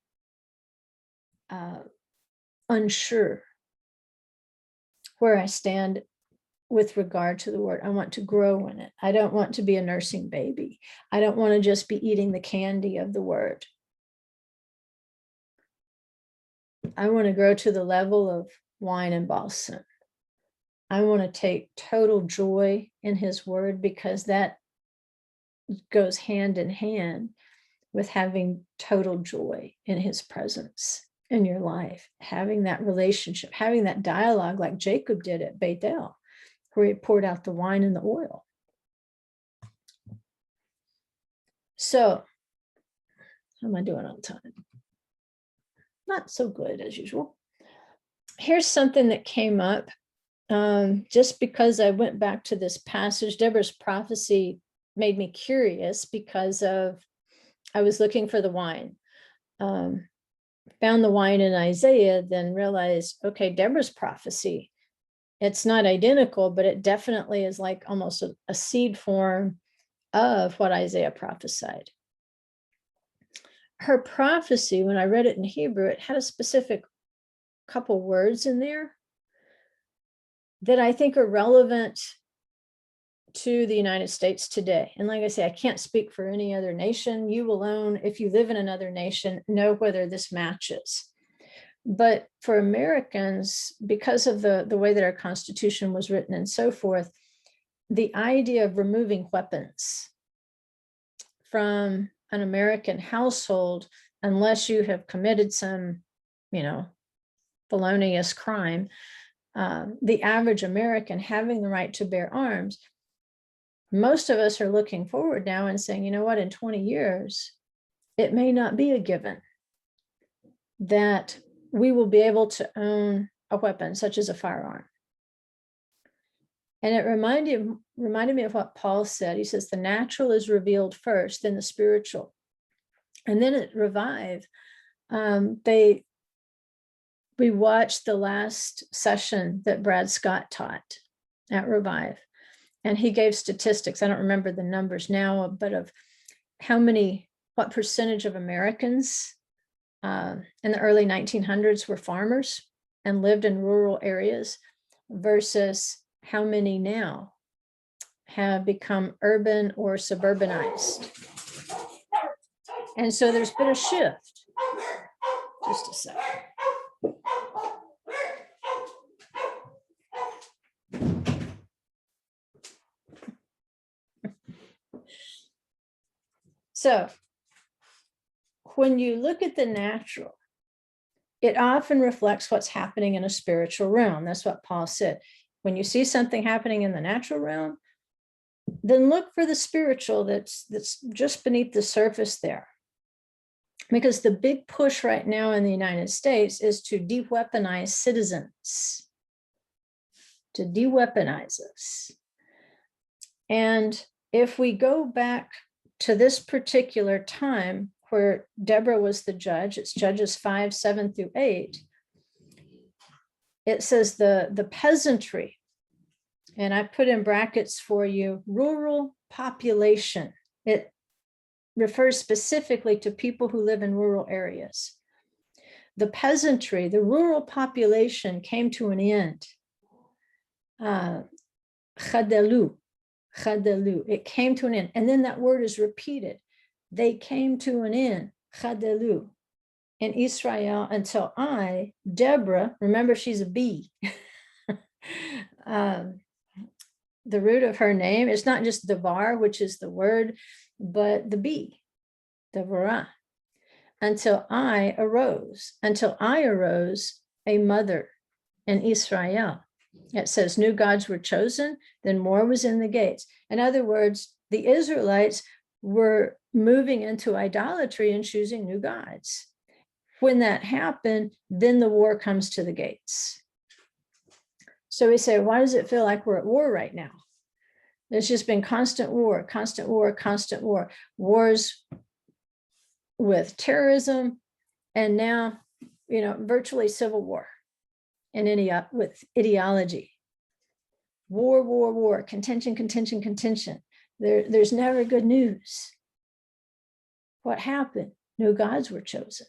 unsure where I stand with regard to the word. I want to grow in it. I don't want to be a nursing baby. I don't want to just be eating the candy of the word. I want to grow to the level of wine and balsam. I want to take total joy in his word, because that goes hand in hand with having total joy in his presence in your life, having that relationship, having that dialogue like Jacob did at Bethel, where he poured out the wine and the oil. So, how am I doing on time? Not so good as usual. Here's something that came up just because I went back to this passage. Deborah's prophecy made me curious because I was looking for the wine. Found the wine in Isaiah, then realized, okay, Deborah's prophecy, it's not identical, but it definitely is like almost a seed form of what Isaiah prophesied. Her prophecy, when I read it in Hebrew, it had a specific couple words in there that I think are relevant to the United States today. And like I say, I can't speak for any other nation. You alone, if you live in another nation, know whether this matches. But for Americans, because of the way that our Constitution was written and so forth, the idea of removing weapons from an American household, unless you have committed some, felonious crime, the average American having the right to bear arms, most of us are looking forward now and saying, you know what, in 20 years, it may not be a given that we will be able to own a weapon such as a firearm. And it reminded me of what Paul said. He says, the natural is revealed first, then the spiritual. And then at Revive, we watched the last session that Brad Scott taught at Revive. And he gave statistics. I don't remember the numbers now, but of what percentage of Americans in the early 1900s were farmers and lived in rural areas versus how many now have become urban or suburbanized. And so there's been a shift. Just a second. So when you look at the natural, it often reflects what's happening in a spiritual realm. That's what Paul said. When you see something happening in the natural realm, then look for the spiritual that's just beneath the surface there. Because the big push right now in the United States is to de-weaponize citizens, to de-weaponize us. And if we go back to this particular time where Deborah was the judge, it's Judges 5:7-8, it says the peasantry, and I put in brackets for you, rural population. It refers specifically to people who live in rural areas. The peasantry, the rural population came to an end. Chadelu, it came to an end. And then that word is repeated. They came to an end, chadelu, in Israel until I, Deborah, remember she's a bee. The root of her name is not just devar, which is the word, but the bee, devorah. Until I arose, a mother in Israel. It says new gods were chosen, then more was in the gates. In other words, the Israelites were moving into idolatry and choosing new gods. When that happened, then the war comes to the gates. So we say, why does it feel like we're at war right now? There's just been constant war, constant war, constant war. Wars with terrorism, and now, virtually civil war in with ideology. War, contention. There's never good news. What happened? No gods were chosen.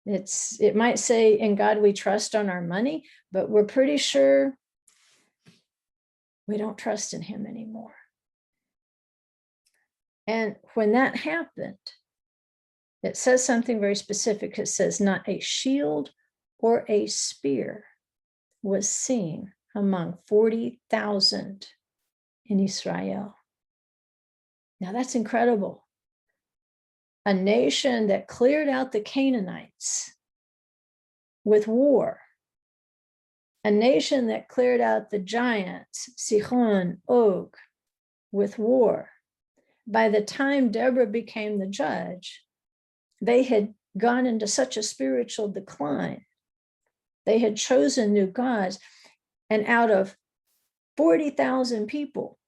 It might say, in God we trust on our money, but we're pretty sure we don't trust in him anymore. And when that happened, it says something very specific. It says, not a shield or a spear was seen among 40,000 in Israel. Now that's incredible. A nation that cleared out the Canaanites with war. A nation that cleared out the giants, Sihon, Og, with war. By the time Deborah became the judge, they had gone into such a spiritual decline. They had chosen new gods. And out of 40,000 people,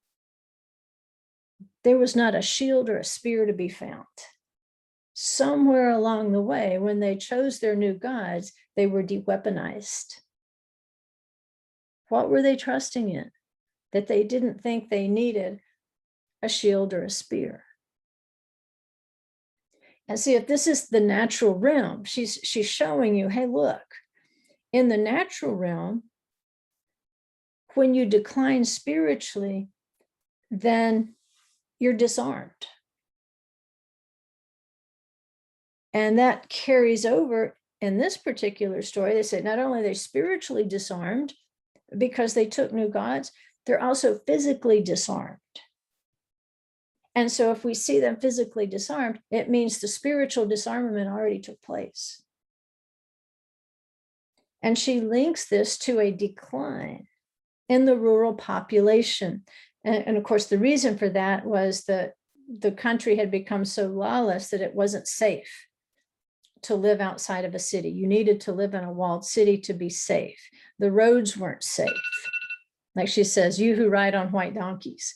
there was not a shield or a spear to be found. Somewhere along the way, when they chose their new gods, they were de-weaponized. What were they trusting in? That they didn't think they needed a shield or a spear. And see, if this is the natural realm, she's showing you, hey, look, in the natural realm, when you decline spiritually, then you're disarmed. And that carries over in this particular story. They said not only are they spiritually disarmed because they took new gods, they're also physically disarmed. And so if we see them physically disarmed, it means the spiritual disarmament already took place. And she links this to a decline in the rural population. And of course, the reason for that was that the country had become so lawless that it wasn't safe to live outside of a city. You needed to live in a walled city to be safe. The roads weren't safe. Like she says, you who ride on white donkeys,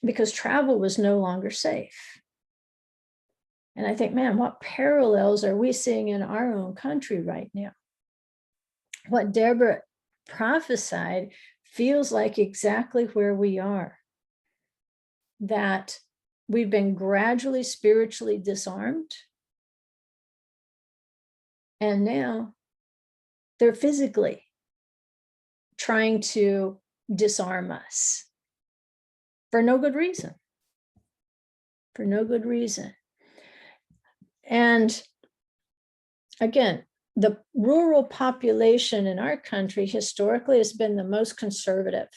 because travel was no longer safe. And I think, man, what parallels are we seeing in our own country right now? What Deborah prophesied feels like exactly where we are. That we've been gradually spiritually disarmed. And now they're physically trying to disarm us for no good reason. For no good reason. And again, the rural population in our country historically has been the most conservative.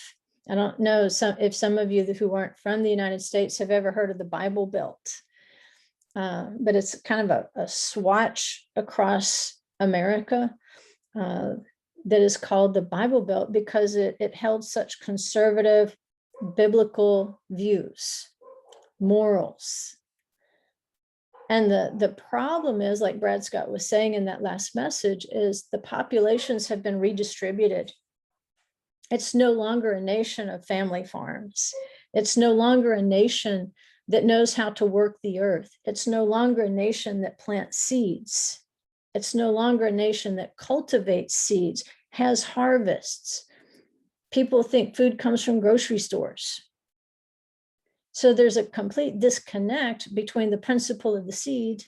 I don't know if some of you who aren't from the United States have ever heard of the Bible Belt, but it's kind of a swatch across America that is called the Bible Belt because it held such conservative biblical views, morals. And the problem is, like Brad Scott was saying in that last message, is the populations have been redistributed. It's no longer a nation of family farms. It's no longer a nation that knows how to work the earth. It's no longer a nation that plants seeds. It's no longer a nation that cultivates seeds, has harvests. People think food comes from grocery stores. So there's a complete disconnect between the principle of the seed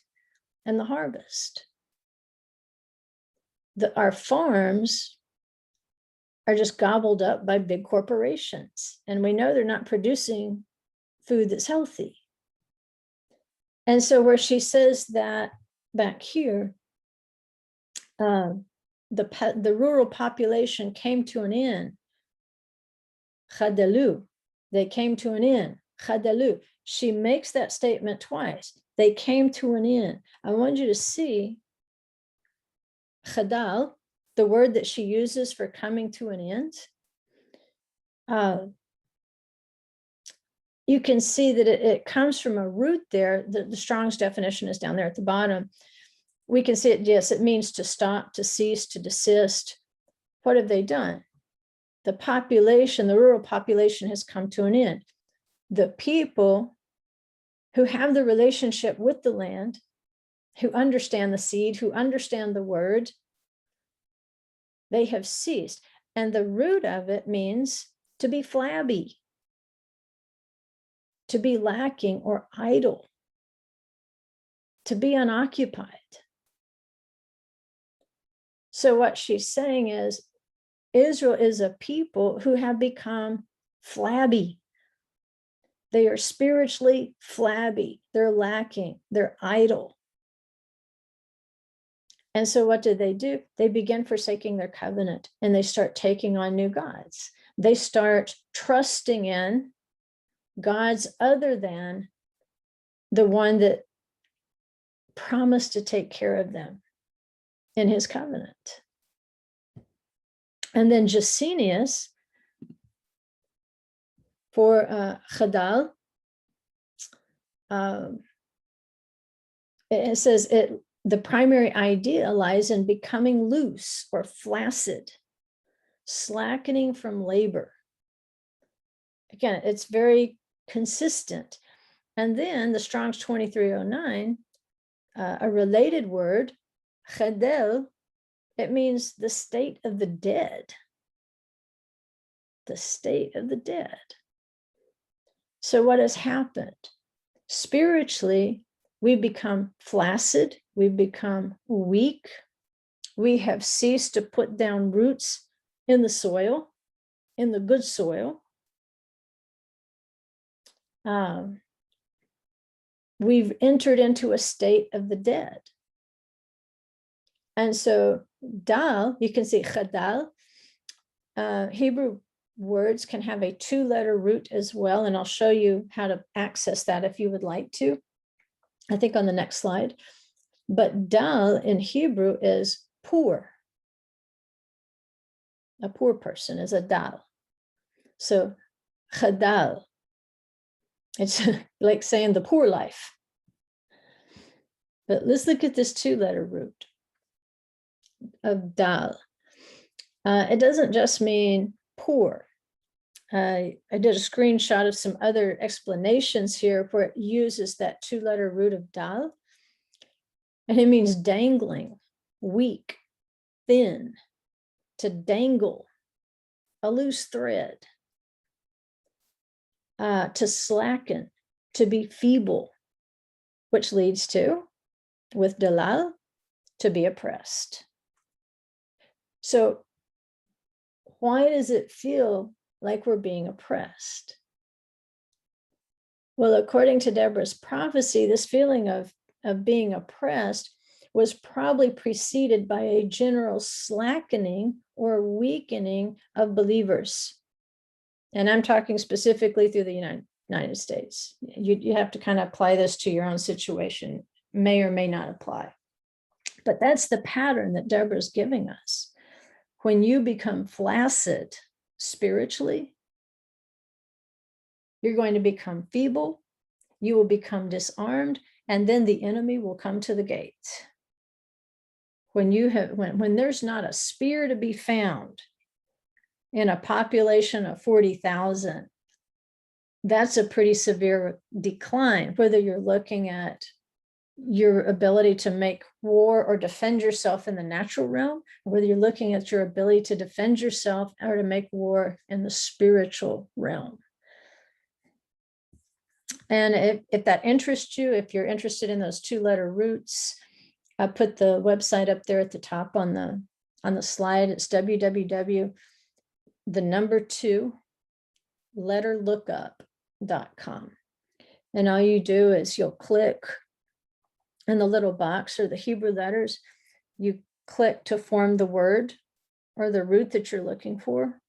and the harvest. Our farms are just gobbled up by big corporations, and we know they're not producing food that's healthy. And so where she says that back here, the rural population came to an end. Chadalu, they came to an end. Chadalu, she makes that statement twice. They came to an end. I want you to see chadal, the word that she uses for coming to an end. You can see that it comes from a root there. The Strong's definition is down there at the bottom. We can see it, yes, it means to stop, to cease, to desist. What have they done? The population, the rural population has come to an end. The people who have the relationship with the land, who understand the seed, who understand the word, they have ceased. And the root of it means to be flabby, to be lacking or idle, to be unoccupied. So what she's saying is, Israel is a people who have become flabby. They are spiritually flabby. They're lacking. They're idle. And so what do? They begin forsaking their covenant, and they start taking on new gods. They start trusting in gods other than the one that promised to take care of them in his covenant. And then Jacinius, for Chadal, it says the primary idea lies in becoming loose or flaccid, slackening from labor. Again, it's very consistent. And then the Strong's 2309, a related word, chedel, it means the state of the dead. The state of the dead. So what has happened? Spiritually, we become flaccid, we become weak, we have ceased to put down roots in the soil, in the good soil. We've entered into a state of the dead. And so dal, you can see chadal, Hebrew words can have a 2-letter root as well. And I'll show you how to access that if you would like to, I think on the next slide. But dal in Hebrew is poor. A poor person is a dal. So chadal, it's like saying the poor life. But let's look at this 2-letter root of dal. It doesn't just mean poor. I did a screenshot of some other explanations here where it uses that 2-letter root of dal. And it means dangling, weak, thin, to dangle, a loose thread, to slacken, to be feeble, which leads to, with dalal, to be oppressed. So why does it feel like we're being oppressed? Well, according to Deborah's prophecy, this feeling of being oppressed was probably preceded by a general slackening or weakening of believers. And I'm talking specifically through the United States. You have to kind of apply this to your own situation, may or may not apply. But that's the pattern that Deborah's giving us. When you become flaccid spiritually, you're going to become feeble, you will become disarmed, and then the enemy will come to the gates. When there's not a spear to be found in a population of 40,000, that's a pretty severe decline, whether you're looking at your ability to make war or defend yourself in the natural realm, or whether you're looking at your ability to defend yourself or to make war in the spiritual realm. And if that interests you, if you're interested in those 2-letter roots, I put the website up there at the top on the slide. It's www.2letterlookup.com. And all you do is you'll click in the little box or the Hebrew letters, you click to form the word or the root that you're looking for.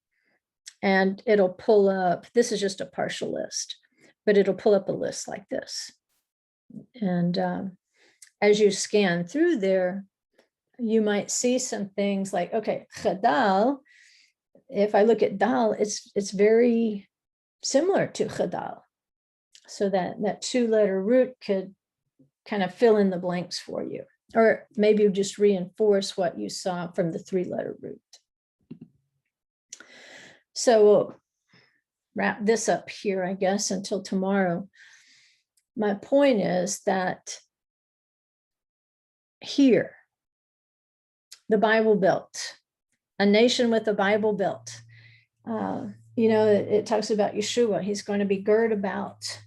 And it'll pull up, this is just a partial list, but it'll pull up a list like this. And as you scan through there, you might see some things like, okay, chadal, if I look at dal, it's very similar to chadal. So that 2-letter root could kind of fill in the blanks for you, or maybe just reinforce what you saw from the 3-letter root. So we'll wrap this up here, I guess, until tomorrow. My point is that here, the Bible Belt, a nation with a Bible Belt. It talks about Yeshua. He's going to be girt about.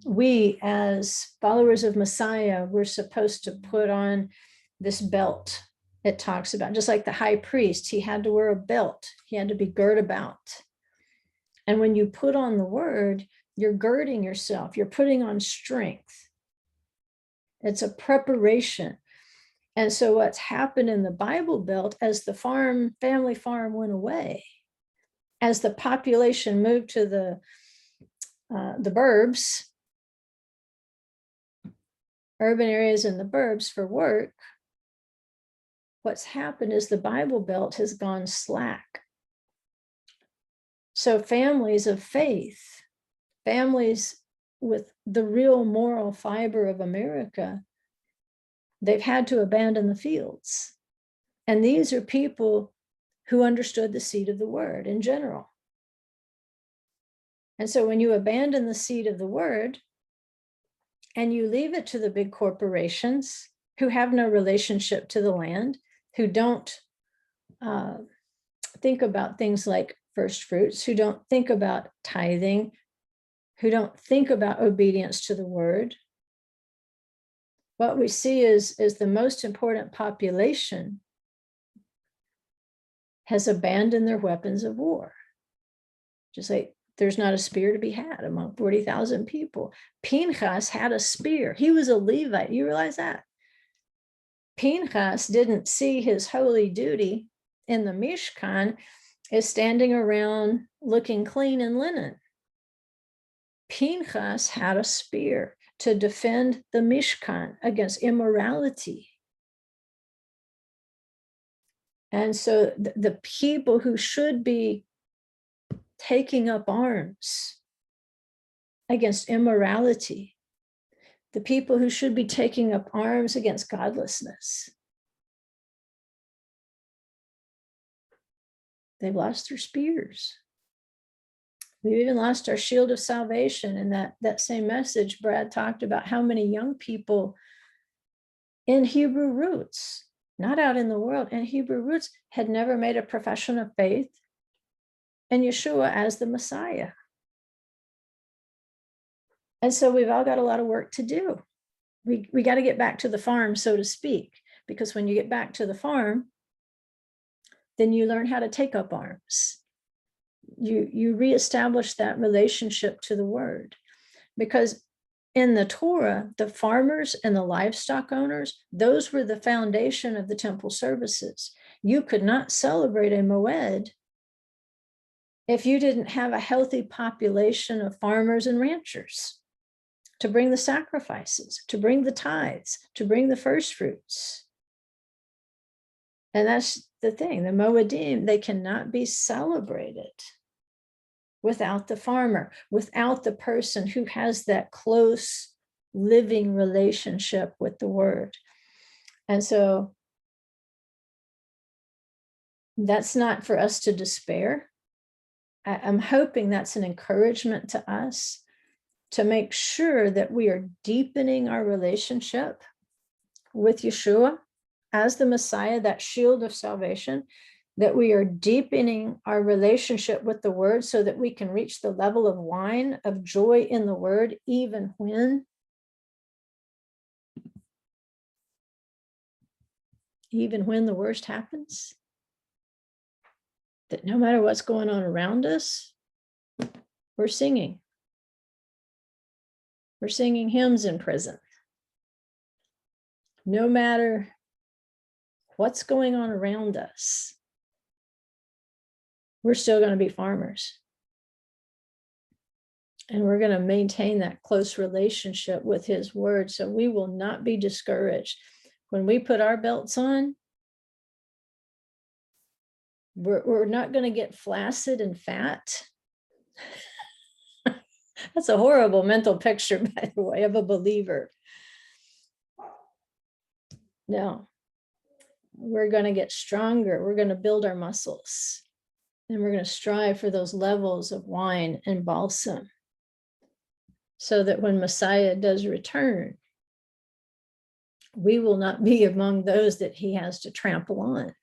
We, as followers of Messiah, we're supposed to put on this belt. It talks about, just like the high priest, he had to wear a belt. He had to be girt about. And when you put on the word, you're girding yourself. You're putting on strength. It's a preparation. And so what's happened in the Bible Belt, as the family farm went away, as the population moved to the burbs, urban areas and the burbs for work, what's happened is the Bible Belt has gone slack. So families of faith, families with the real moral fiber of America, they've had to abandon the fields. And these are people who understood the seed of the word in general. And so when you abandon the seed of the word and you leave it to the big corporations who have no relationship to the land, who don't think about things like first fruits, who don't think about tithing, who don't think about obedience to the word, what we see is the most important population has abandoned their weapons of war. Just like there's not a spear to be had among 40,000 people. Pinchas had a spear. He was a Levite. You realize that? Pinchas didn't see his holy duty in the Mishkan as standing around looking clean in linen. Pinchas had a spear to defend the Mishkan against immorality. And so the people who should be taking up arms against immorality, the people who should be taking up arms against godlessness, they've lost their spears. We've even lost our shield of salvation. And that same message, Brad talked about how many young people in Hebrew roots, not out in the world, in Hebrew roots, had never made a profession of faith in Yeshua as the Messiah. And so we've all got a lot of work to do. We got to get back to the farm, so to speak, because when you get back to the farm, then you learn how to take up arms. You reestablish that relationship to the word, because in the Torah, the farmers and the livestock owners, those were the foundation of the temple services. You could not celebrate a Moed if you didn't have a healthy population of farmers and ranchers to bring the sacrifices, to bring the tithes, to bring the first fruits. And that's the thing, the Moedim, they cannot be celebrated without the farmer, without the person who has that close living relationship with the word. And so that's not for us to despair. I'm hoping that's an encouragement to us to make sure that we are deepening our relationship with Yeshua as the Messiah, that shield of salvation, that we are deepening our relationship with the word so that we can reach the level of wine, of joy in the word, even when the worst happens. That no matter what's going on around us, we're singing. We're singing hymns in prison. No matter what's going on around us, we're still going to be farmers. And we're going to maintain that close relationship with his word. So we will not be discouraged. When we put our belts on, we're not going to get flaccid and fat. That's a horrible mental picture, by the way, of a believer. No, we're going to get stronger. We're going to build our muscles. And we're going to strive for those levels of wine and balsam, so that when Messiah does return, we will not be among those that he has to trample on.